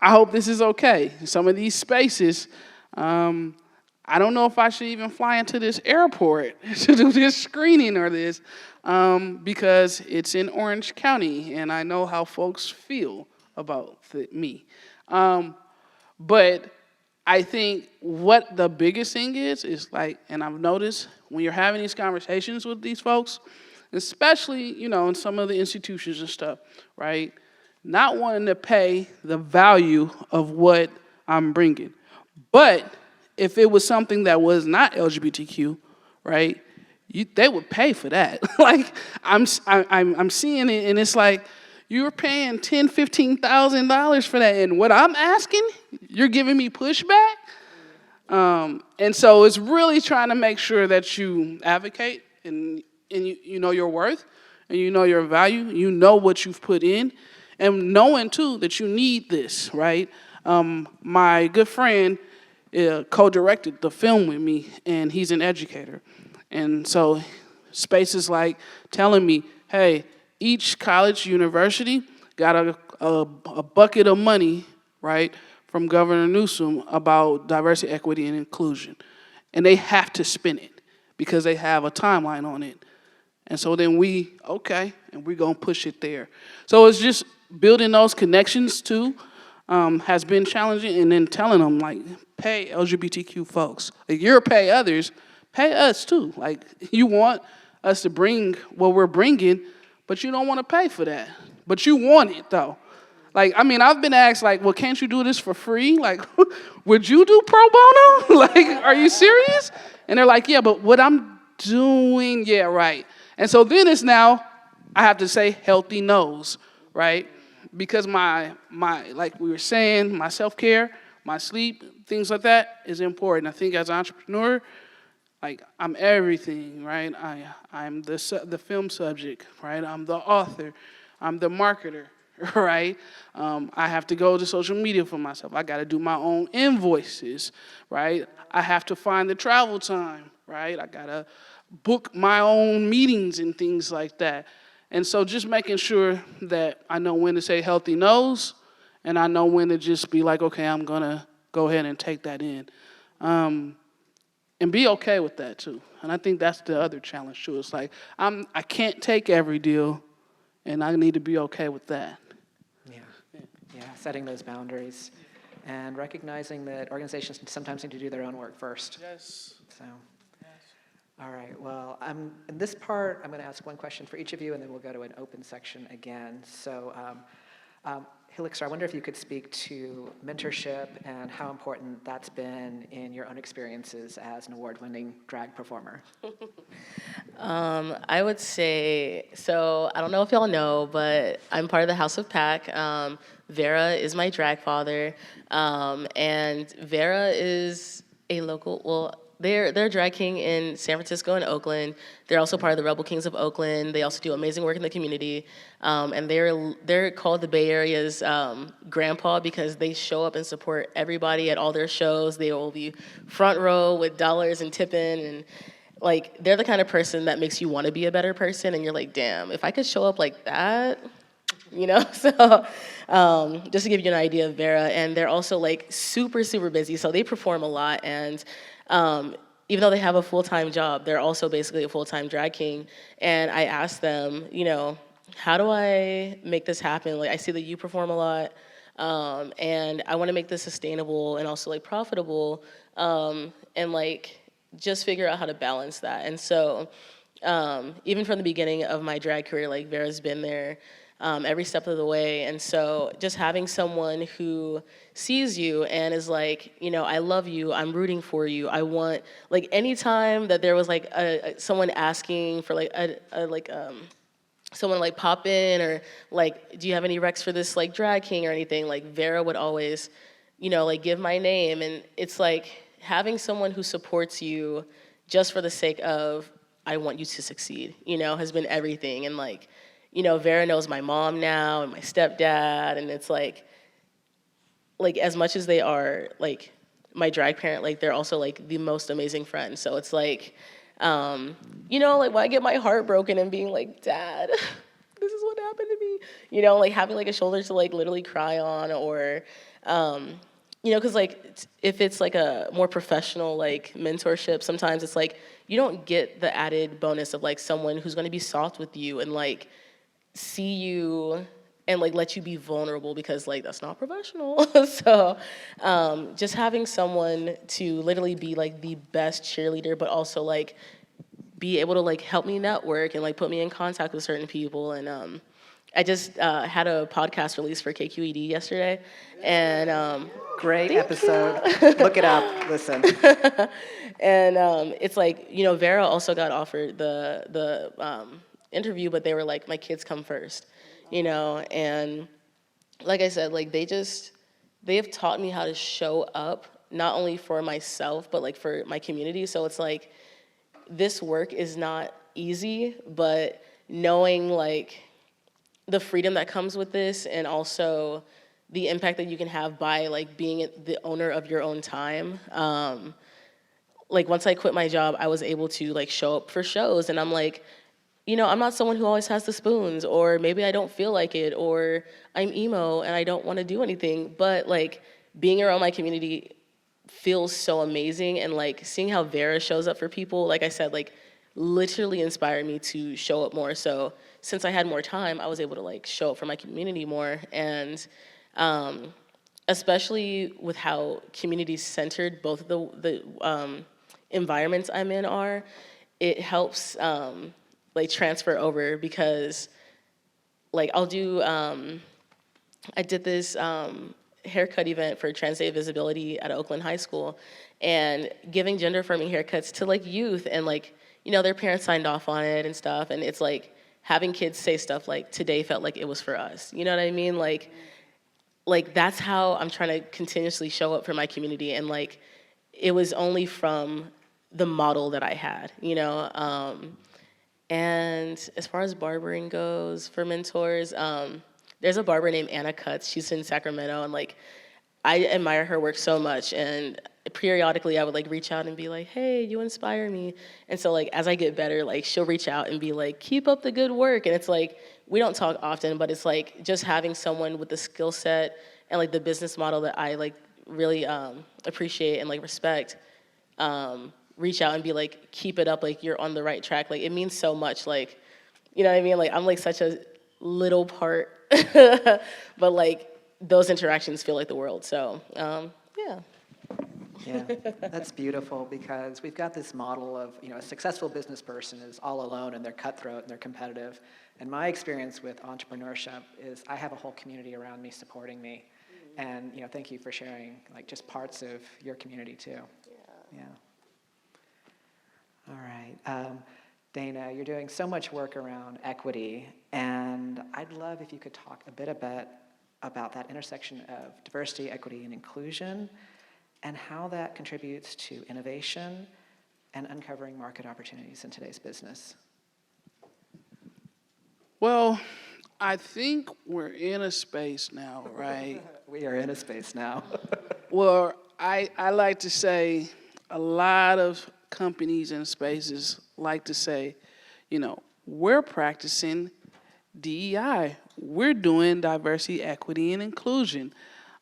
I hope this is okay. Some of these spaces, I don't know if I should even fly into this airport to do this screening or this, because it's in Orange County, and I know how folks feel about me. But I think what the biggest thing is like, and I've noticed when you're having these conversations with these folks, especially, in some of the institutions and stuff, right? Not wanting to pay the value of what I'm bringing. But if it was something that was not LGBTQ, right, they would pay for that. Like, I'm seeing it, and it's like, you're paying $10,000, $15,000 for that, and what I'm asking, you're giving me pushback? And so it's really trying to make sure that you advocate, and you know your worth, and you know your value, you know what you've put in, and knowing, too, that you need this, right? My good friend co-directed the film with me, and he's an educator. And so spaces like telling me, hey, each college, university got a bucket of money, right, from Governor Newsom about diversity, equity, and inclusion. And they have to spend it because they have a timeline on it. And so then and we're going to push it there. So it's just building those connections, too, has been challenging, and then telling them, like, pay LGBTQ folks. Like, you're pay others, pay us, too. Like, you want us to bring what we're bringing, but you don't want to pay for that. But you want it, though. Like, I mean, I've been asked, like, well, can't you do this for free? Like, would you do pro bono? Like, are you serious? And they're like, yeah, but what I'm doing, yeah, right. And so then it's now, I have to say healthy no's, right? Because my like we were saying, my self-care, my sleep, things like that is important. I think as an entrepreneur, like, I'm everything, right? I'm the film subject, right? I'm the author. I'm the marketer, right? I have to go to social media for myself. I got to do my own invoices, right? I have to find the travel time, right? I got to book my own meetings and things like that. And so just making sure that I know when to say healthy no's, and I know when to just be like, okay, I'm going to go ahead and take that in. And be okay with that, too. And I think that's the other challenge, too. It's like, I can't take every deal, and I need to be okay with that. Yeah, setting those boundaries and recognizing that organizations sometimes need to do their own work first. Yes. So, all right, well, in this part, I'm going to ask one question for each of you, and then we'll go to an open section again. So, Helixir, I wonder if you could speak to mentorship and how important that's been in your own experiences as an award-winning drag performer. I would say, so I don't know if y'all know, but I'm part of the House of Pack. Vera is my drag father, and Vera is a local, well, they're a drag king in San Francisco and Oakland. They're also part of the Rebel Kings of Oakland. They also do amazing work in the community, and they're called the Bay Area's grandpa because they show up and support everybody at all their shows. They will be front row with dollars and tipping, and like they're the kind of person that makes you want to be a better person. And you're like, damn, if I could show up like that, you know. So just to give you an idea of Vera, and they're also like super busy, so they perform a lot. And even though they have a full-time job, they're also basically a full-time drag king. And I asked them, you know, how do I make this happen? Like, I see that you perform a lot, and I want to make this sustainable and also like profitable, and like just figure out how to balance that. And so even from the beginning of my drag career, like Vera's been there every step of the way. And so just having someone who sees you and is like, you know, I love you, I'm rooting for you. I want, like, anytime that there was like someone asking for like someone like pop in or like, do you have any recs for this like drag king or anything, like Vera would always, you know, like give my name. And it's like having someone who supports you just for the sake of, I want you to succeed, you know, has been everything. And like, you know, Vera knows my mom now and my stepdad, and it's like as much as they are like my drag parent, like they're also like the most amazing friends. So it's like, you know, like when I get my heart broken and being like, Dad, this is what happened to me, you know, like having like a shoulder to like literally cry on, or, you know, because like if it's like a more professional like mentorship, sometimes it's like you don't get the added bonus of like someone who's going to be soft with you and like see you and like let you be vulnerable, because like that's not professional. So just having someone to literally be like the best cheerleader, but also like be able to like help me network and like put me in contact with certain people. And I just had a podcast release for KQED yesterday, and Great episode. Look it up. Listen. And it's like, you know, Vera also got offered the interview, but they were like, my kids come first, you know. And like I said, like they have taught me how to show up, not only for myself, but like for my community. So it's like, this work is not easy, but knowing like the freedom that comes with this, and also the impact that you can have by like being the owner of your own time. Like once I quit my job, I was able to like show up for shows, and I'm like, you know, I'm not someone who always has the spoons, or maybe I don't feel like it, or I'm emo and I don't want to do anything, but like being around my community feels so amazing. And like seeing how Vera shows up for people, like I said, like literally inspired me to show up more. So since I had more time, I was able to like show up for my community more. And especially with how community-centered both of the environments I'm in are, it helps like transfer over, because like I'll do I did this haircut event for Trans Day Visibility at Oakland High School, and giving gender affirming haircuts to like youth, and like, you know, their parents signed off on it and stuff, and it's like having kids say stuff like, today felt like it was for us. You know what I mean? Like that's how I'm trying to continuously show up for my community, and like it was only from the model that I had, you know? And as far as barbering goes for mentors, there's a barber named Anna Cutts. She's in Sacramento, and like I admire her work so much. And periodically, I would like reach out and be like, "Hey, you inspire me." And so like as I get better, like she'll reach out and be like, "Keep up the good work." And it's like we don't talk often, but it's like just having someone with the skill set and like the business model that I like really appreciate and like respect. Reach out and be like, keep it up, like you're on the right track. Like it means so much, like, you know what I mean? Like I'm like such a little part, but like those interactions feel like the world, so yeah. Yeah, that's beautiful, because we've got this model of, you know, a successful business person is all alone and they're cutthroat and they're competitive. And my experience with entrepreneurship is I have a whole community around me supporting me. And, you know, thank you for sharing like just parts of your community too. Yeah. All right. Dana, you're doing so much work around equity, and I'd love if you could talk a bit about that intersection of diversity, equity, and inclusion, and how that contributes to innovation and uncovering market opportunities in today's business. Well, I think we're in a space now, right? We are in a space now. Well, I like to say a lot of companies and spaces like to say, you know, we're practicing DEI. We're doing diversity, equity, and inclusion.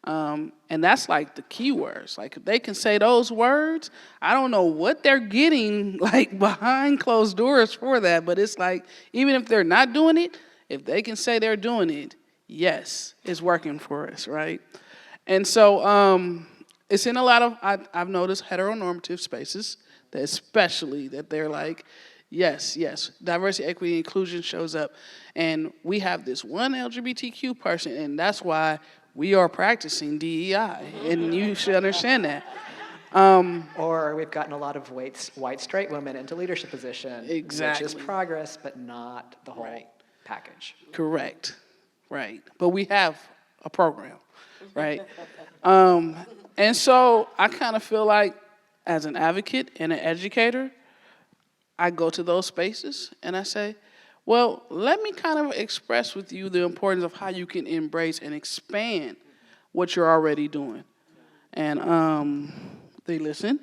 And that's like the key words. Like if they can say those words, I don't know what they're getting like behind closed doors for that, but it's like, even if they're not doing it, if they can say they're doing it, yes, it's working for us, right? And so it's in a lot of, I've noticed heteronormative spaces, that especially that they're like, yes, diversity, equity, inclusion shows up. And we have this one LGBTQ person, and that's why we are practicing DEI, and you should understand that. Or we've gotten a lot of white straight women into leadership position, Exactly. which is progress, but not the whole Right. package. Correct, right. But we have a program, right? And so I kind of feel like, as an advocate and an educator, I go to those spaces and I say, well, let me kind of express with you the importance of how you can embrace and expand what you're already doing. And they listen.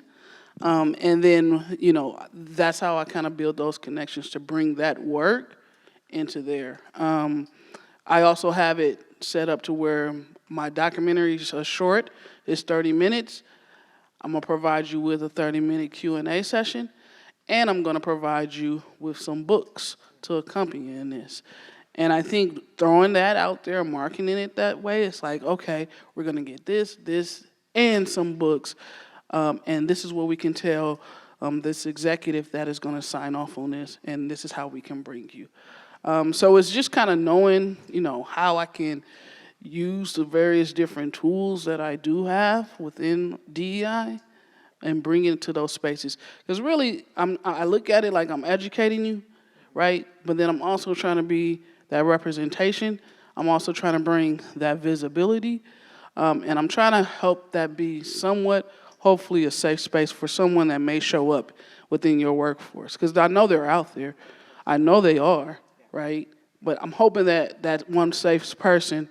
And then, you know, that's how I kind of build those connections to bring that work into there. I also have it set up to where my documentary is short. It's 30 minutes. I'm going to provide you with a 30-minute Q&A session, and I'm going to provide you with some books to accompany in this. And I think throwing that out there, marketing it that way, it's like, okay, we're going to get this, and some books. And this is what we can tell this executive that is going to sign off on this, and this is how we can bring you. So it's just kind of knowing, you know, how I can use the various different tools that I do have within DEI and bring it to those spaces. Because really, I look at it like I'm educating you, right? But then I'm also trying to be that representation. I'm also trying to bring that visibility. And I'm trying to help that be somewhat, hopefully, a safe space for someone that may show up within your workforce. Because I know they're out there. I know they are, right? But I'm hoping that that one safe person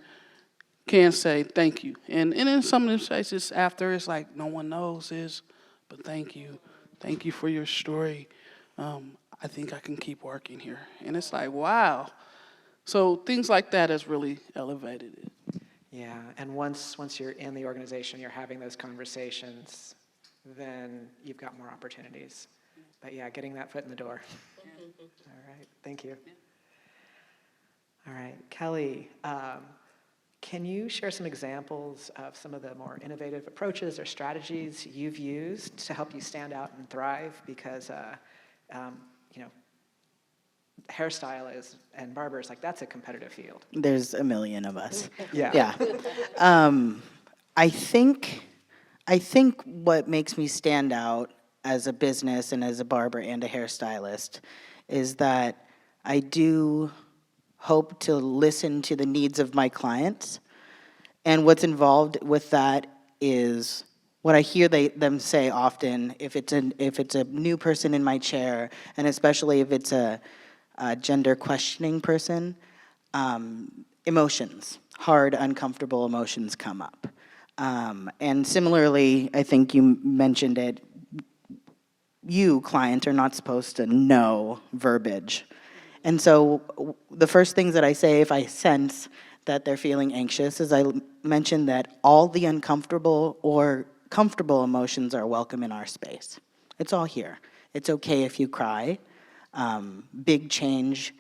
can say thank you. And in some of the spaces after, it's like no one knows this, but thank you. Thank you for your story. I think I can keep working here. And it's like, wow. So things like that has really elevated it. Yeah, and once you're in the organization, you're having those conversations, then you've got more opportunities. But yeah, getting that foot in the door. All right, thank you. All right, Kelly, can you share some examples of some of the more innovative approaches or strategies you've used to help you stand out and thrive? Because, you know, hairstylists and barbers, like that's a competitive field. There's a million of us. Yeah. Yeah. I think what makes me stand out as a business and as a barber and a hairstylist is that I do hope to listen to the needs of my clients. And what's involved with that is what I hear them say often, if it's a new person in my chair, and especially if it's a gender questioning person, emotions, hard, uncomfortable emotions come up. And similarly, I think you mentioned it, you, client, are not supposed to know verbiage. And so the first things that I say if I sense that they're feeling anxious is I mention that all the uncomfortable or comfortable emotions are welcome in our space. It's all here. It's okay if you cry. Big change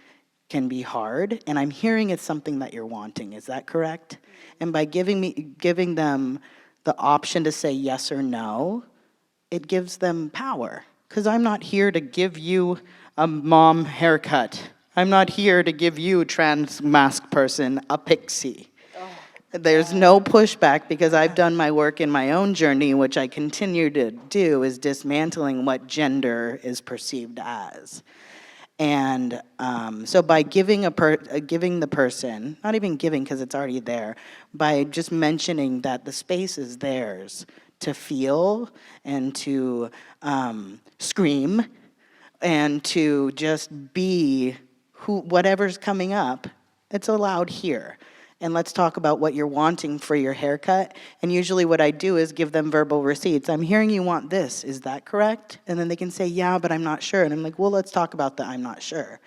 can be hard, and I'm hearing it's something that you're wanting. Is that correct? And by giving them the option to say yes or no, it gives them power. Because I'm not here to give you a mom haircut. I'm not here to give you, trans mask person, a pixie. There's no pushback because I've done my work in my own journey, which I continue to do, is dismantling what gender is perceived as. And so by giving the person, not even giving because it's already there, by just mentioning that the space is theirs to feel and to scream and to just be whatever's coming up, it's allowed here. And let's talk about what you're wanting for your haircut. And usually what I do is give them verbal receipts. I'm hearing you want this, is that correct? And then they can say, yeah, but I'm not sure. And I'm like, well, let's talk about the I'm not sure.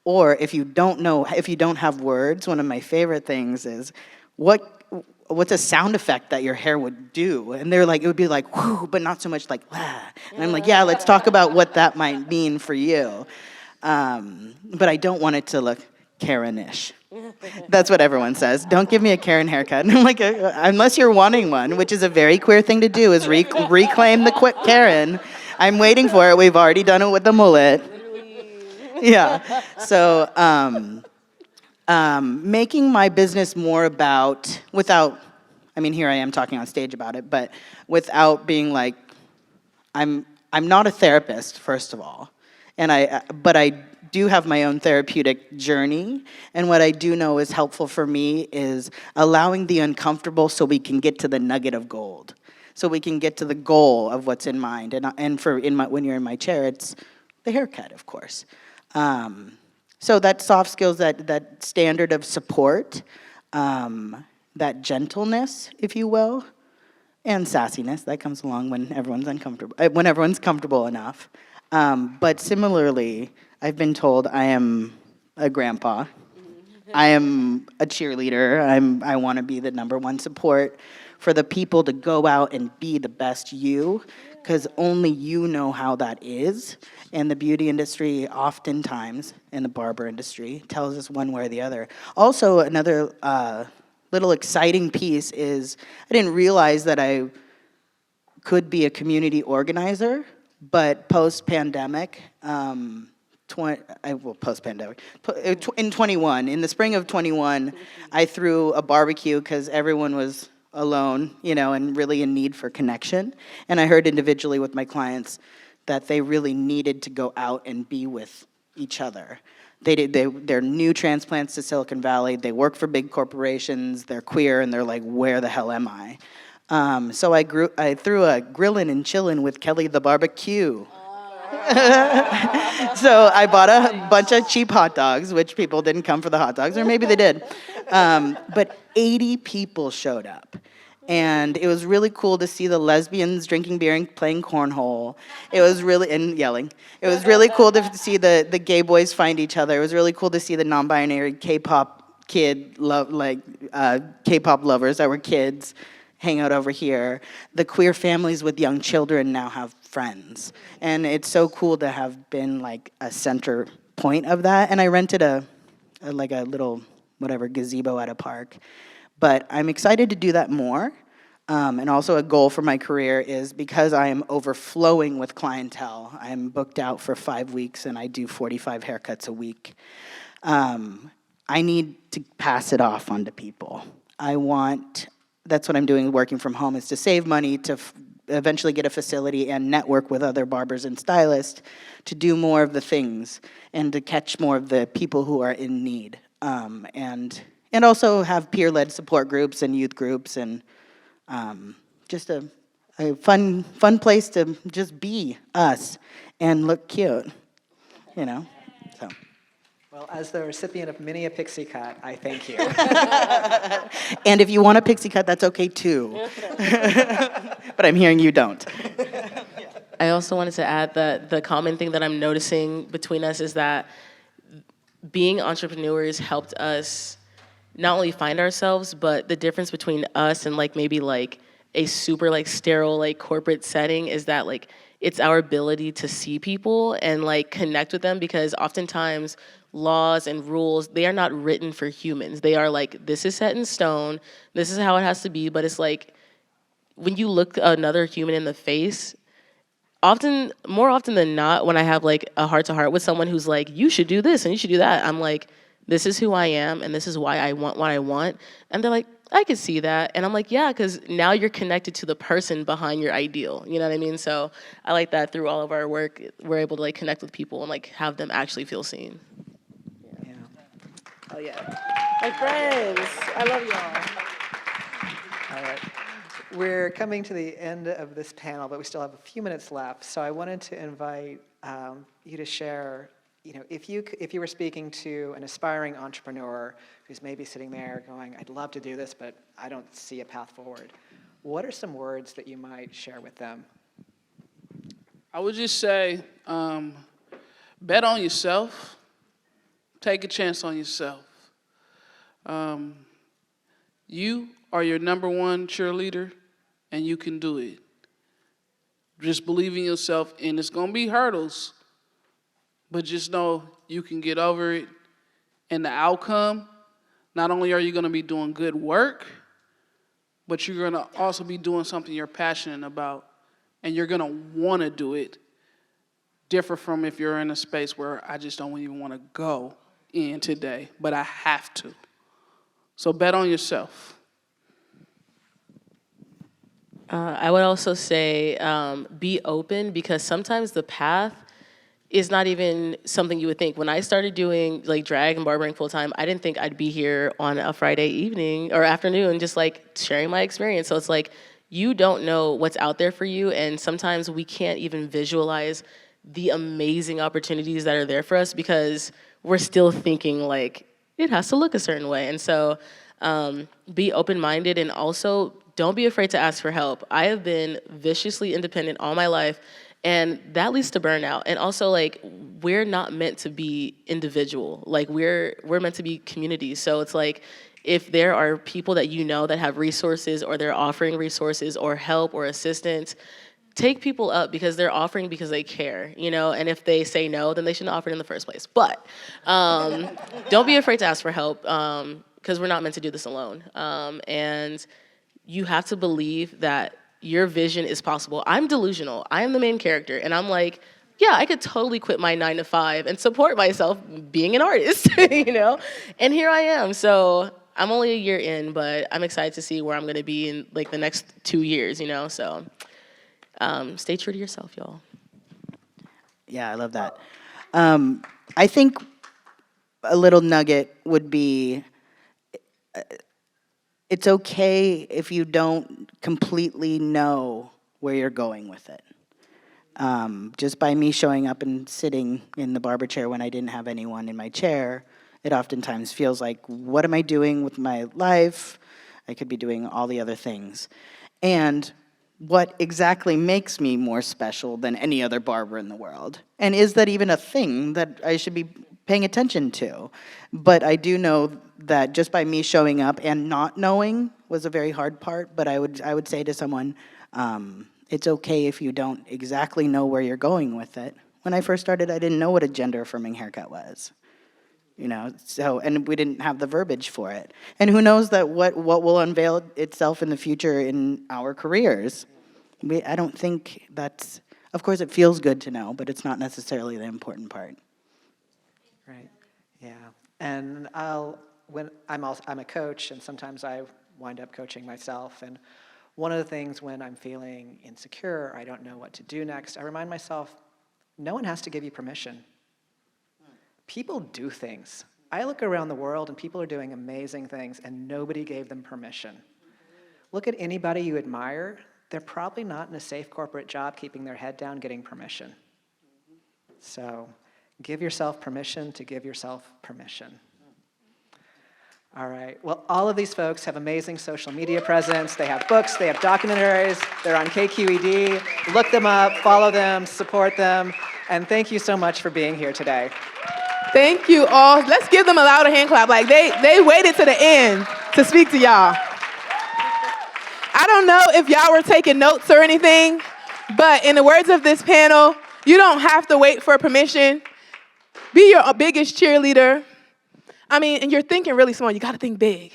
Or if you don't know, if you don't have words, one of my favorite things is, what's a sound effect that your hair would do? And they're like, it would be like, whoo, but not so much like, ah. And I'm like, yeah, let's talk about what that might mean for you. But I don't want it to look Karen-ish. That's what everyone says. Don't give me a Karen haircut. And I'm like, unless you're wanting one, which is a very queer thing to do, is reclaim the quick Karen. I'm waiting for it. We've already done it with the mullet. Yeah. So making my business more about, without, I mean, here I am talking on stage about it, but without being like, I'm not a therapist, first of all. But I do have my own therapeutic journey, and what I do know is helpful for me is allowing the uncomfortable so we can get to the nugget of gold, so we can get to the goal of what's in mind. When you're in my chair, it's the haircut, of course. So that soft skills, that standard of support, that gentleness, if you will, and sassiness that comes along when everyone's comfortable enough. But similarly, I've been told I am a grandpa. I am a cheerleader. I want to be the #1 support for the people to go out and be the best you, because only you know how that is. And the beauty industry oftentimes, and the barber industry, tells us one way or the other. Also, another little exciting piece is I didn't realize that I could be a community organizer. But post-pandemic, in the spring of 21, I threw a barbecue because everyone was alone, and really in need for connection. And I heard individually with my clients that they really needed to go out and be with each other. They're new transplants to Silicon Valley. They work for big corporations. They're queer, and they're like, where the hell am I? So I threw a grillin' and chillin' with Kelly the barbecue. So I bought a bunch of cheap hot dogs, which people didn't come for the hot dogs, or maybe they did. But 80 people showed up. And it was really cool to see the lesbians drinking beer and playing cornhole. And yelling. It was really cool to see the gay boys find each other. It was really cool to see the non-binary K-pop K-pop lovers that were kids hang out over here. The queer families with young children now have friends. And it's so cool to have been like a center point of that. And I rented a little, gazebo at a park. But I'm excited to do that more. And also a goal for my career is, because I am overflowing with clientele, I'm booked out for 5 weeks and I do 45 haircuts a week. I need to pass it off onto people. That's what I'm doing working from home, is to save money to eventually get a facility and network with other barbers and stylists to do more of the things and to catch more of the people who are in need. And also have peer-led support groups and youth groups, and just a fun place to just be us and look cute, so. Well, as the recipient of many a pixie cut, I thank you. And if you want a pixie cut, that's okay too. But I'm hearing you don't. I also wanted to add that the common thing that I'm noticing between us is that being entrepreneurs helped us not only find ourselves, but the difference between us and maybe a super sterile corporate setting is that it's our ability to see people and connect with them, because oftentimes laws and rules, they are not written for humans. They are this is set in stone, this is how it has to be, but it's when you look another human in the face, more often than not, when I have a heart-to-heart with someone who's you should do this and you should do that, I'm this is who I am and this is why I want what I want. And they're I could see that. And I'm yeah, because now you're connected to the person behind your ideal. You know what I mean? So I like that through all of our work, we're able to connect with people and have them actually feel seen. Yeah. Oh yeah. My friends, I love y'all. All right. We're coming to the end of this panel, but we still have a few minutes left. So I wanted to invite you to share, if you were speaking to an aspiring entrepreneur who's maybe sitting there going, I'd love to do this, but I don't see a path forward. What are some words that you might share with them? I would just say, bet on yourself. Take a chance on yourself. You are your number one cheerleader, and you can do it. Just believe in yourself, and it's going to be hurdles, but just know you can get over it. And the outcome, not only are you going to be doing good work, but you're going to also be doing something you're passionate about, and you're going to want to do it. Different from if you're in a space where I just don't even want to go in today, but I have to. So bet on yourself. I would also say be open, because sometimes the path is not even something you would think. When I started doing drag and barbering full time, I didn't think I'd be here on a Friday evening or afternoon just sharing my experience. So it's you don't know what's out there for you, and sometimes we can't even visualize the amazing opportunities that are there for us because we're still thinking it has to look a certain way. And so be open-minded, and also don't be afraid to ask for help. I have been viciously independent all my life, and that leads to burnout. And also we're not meant to be individual. We're meant to be communities. So it's if there are people that that have resources, or they're offering resources or help or assistance, take people up, because they're offering because they care, and if they say no, then they shouldn't offer it in the first place. But don't be afraid to ask for help, because we're not meant to do this alone. And you have to believe that your vision is possible. I'm delusional. I am the main character, and I'm yeah, I could totally quit my 9-to-5 and support myself being an artist, and here I am. So I'm only a year in, but I'm excited to see where I'm gonna be in the next 2 years, so stay true to yourself, y'all. Yeah, I love that. I think a little nugget would be, it's okay if you don't completely know where you're going with it. Just by me showing up and sitting in the barber chair when I didn't have anyone in my chair, it oftentimes feels what am I doing with my life? I could be doing all the other things. And what exactly makes me more special than any other barber in the world? And is that even a thing that I should be paying attention to? But I do know that just by me showing up and not knowing was a very hard part, but I would say to someone, it's okay if you don't exactly know where you're going with it. When I first started, I didn't know what a gender affirming haircut was. So, and we didn't have the verbiage for it. And who knows that what will unveil itself in the future in our careers. I don't think that's, of course it feels good to know, but it's not necessarily the important part. Right. Yeah. And I'm a coach, and sometimes I wind up coaching myself. And one of the things when I'm feeling insecure, or I don't know what to do next, I remind myself, no one has to give you permission. People do things. I look around the world and people are doing amazing things and nobody gave them permission. Look at anybody you admire, they're probably not in a safe corporate job keeping their head down getting permission. So give yourself permission to give yourself permission. All right, well, all of these folks have amazing social media presence. They have books, they have documentaries, they're on KQED. Look them up, follow them, support them, and thank you so much for being here today. Thank you all. Let's give them a louder hand clap. Like they waited to the end to speak to y'all. I don't know if y'all were taking notes or anything, but in the words of this panel, you don't have to wait for permission. Be your biggest cheerleader. And you're thinking really small. You got to think big.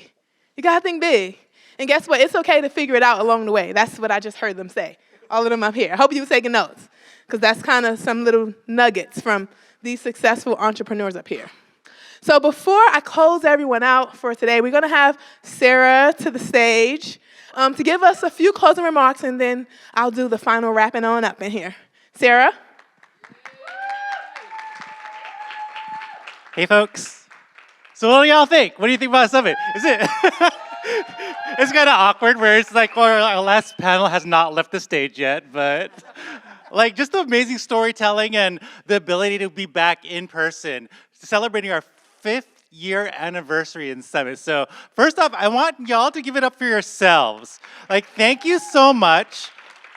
You got to think big. And guess what? It's okay to figure it out along the way. That's what I just heard them say. All of them up here. I hope you were taking notes, because that's kind of some little nuggets from these successful entrepreneurs up here. So before I close everyone out for today, we're going to have Sarah to the stage to give us a few closing remarks, and then I'll do the final wrapping on up in here. Sarah? Hey, folks. So what do y'all think? What do you think about the summit? Is it? It's kind of awkward where it's like our last panel has not left the stage yet, but like just the amazing storytelling and the ability to be back in person, celebrating our 5th year anniversary in Summit. So first off, I want y'all to give it up for yourselves. Like, thank you so much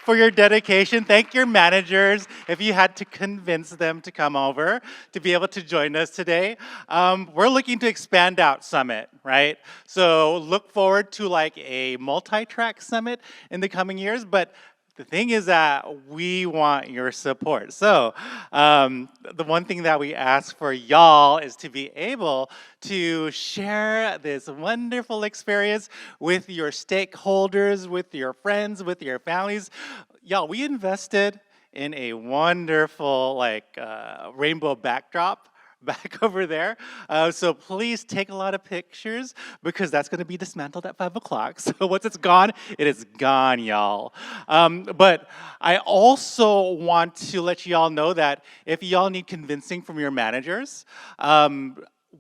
for your dedication. Thank your managers if you had to convince them to come over to be able to join us today. We're looking to expand out Summit, right? So look forward to like a multi-track Summit in the coming years, but the thing is that we want your support. So the one thing that we ask for y'all is to be able to share this wonderful experience with your stakeholders, with your friends, with your families. Y'all, we invested in a wonderful rainbow backdrop back over there. So please take a lot of pictures because that's going to be dismantled at 5 o'clock. So once it's gone, it is gone, y'all. But I also want to let y'all know that if y'all need convincing from your managers,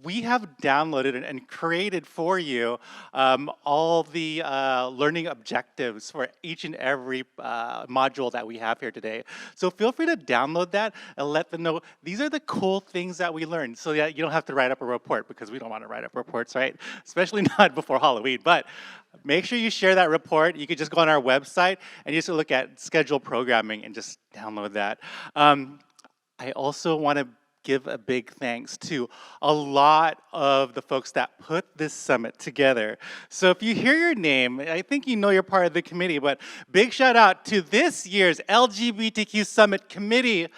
we have downloaded and created for you all the learning objectives for each and every module that we have here today. So feel free to download that and let them know these are the cool things that we learned, so that you don't have to write up a report, because we don't want to write up reports, right? Especially not before Halloween. But make sure you share that report. You could just go on our website and just look at scheduled programming and just download that. I also want to give a big thanks to a lot of the folks that put this summit together. So if you hear your name, I think you know you're part of the committee, but big shout out to this year's LGBTQ Summit committee: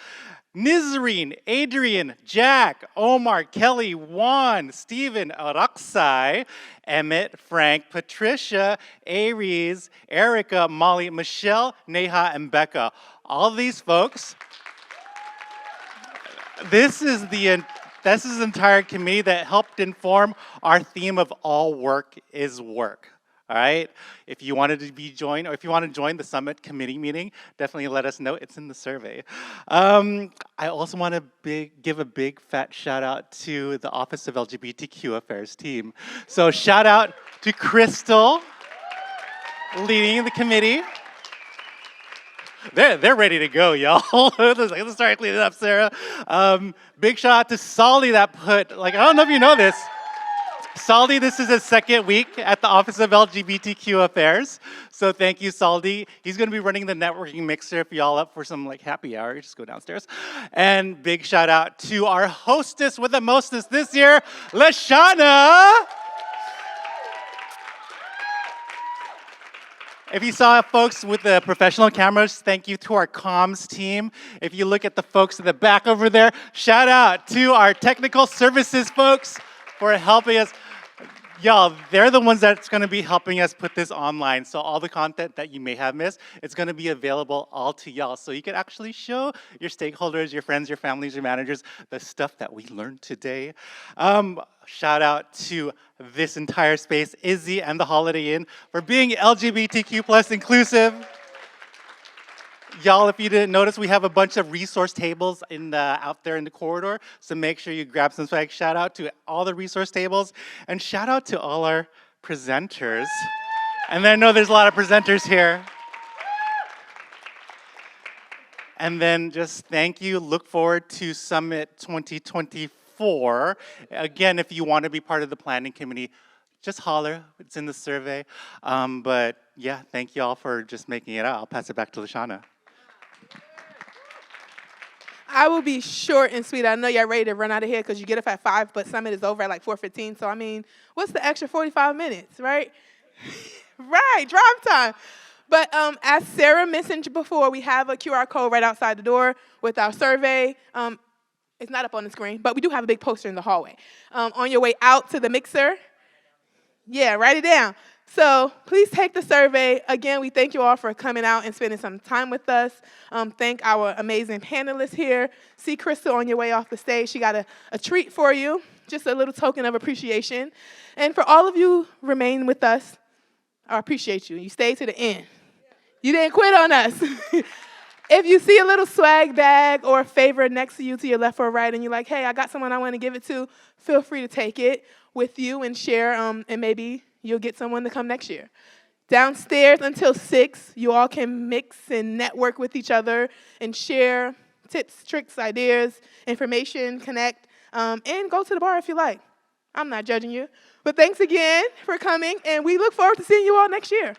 Nizreen, Adrian, Jack, Omar, Kelly, Juan, Stephen, Araksai, Emmett, Frank, Patricia, Aries, Erica, Molly, Michelle, Neha, and Becca. All of these folks, this is the entire committee that helped inform our theme of all work is work. All right? If you wanted to be joined, or if you want to join the Summit committee meeting, definitely let us know. It's in the survey. I also want to give a big fat shout out to the Office of LGBTQ Affairs team. So shout out to Crystal leading the committee. They're ready to go, y'all. Let's start cleaning up, Sarah. Big shout out to Saldi that put, I don't know if you know this. Saldi, this is his second week at the Office of LGBTQ Affairs. So thank you, Saldi. He's going to be running the networking mixer. If y'all up for some happy hour, just go downstairs. And big shout out to our hostess with the mostest this year, LaShawna. If you saw folks with the professional cameras, thank you to our comms team. If you look at the folks in the back over there, shout out to our technical services folks for helping us. Y'all, they're the ones that's going to be helping us put this online. So all the content that you may have missed, it's going to be available all to y'all. So you can actually show your stakeholders, your friends, your families, your managers, the stuff that we learned today. Shout out to this entire space, Izzy and the Holiday Inn, for being LGBTQ plus inclusive. Y'all, if you didn't notice, we have a bunch of resource tables out there in the corridor, so make sure you grab some swag. Shout out to all the resource tables, and shout out to all our presenters. And I know there's a lot of presenters here. And then just thank you. Look forward to Summit 2024. Again, if you want to be part of the planning committee, just holler. It's in the survey. But yeah, thank you all for just making it out. I'll pass it back to Lashana. I will be short and sweet. I know y'all ready to run out of here because you get up at 5, but Summit is over at like 4:15. So, I mean, what's the extra 45 minutes, right? Right, drive time. But as Sarah mentioned before, we have a QR code right outside the door with our survey. It's not up on the screen, but we do have a big poster in the hallway. On your way out to the mixer, yeah, write it down. So please take the survey. Again, we thank you all for coming out and spending some time with us. Thank our amazing panelists here. See Crystal on your way off the stage. She got a treat for you, just a little token of appreciation. And for all of you remain with us, I appreciate you. You stayed to the end. You didn't quit on us. If you see a little swag bag or a favor next to you to your left or right and you're like, hey, I got someone I want to give it to, feel free to take it with you and share, and maybe you'll get someone to come next year. Downstairs until 6, you all can mix and network with each other and share tips, tricks, ideas, information, connect, and go to the bar if you like. I'm not judging you. But thanks again for coming, and we look forward to seeing you all next year.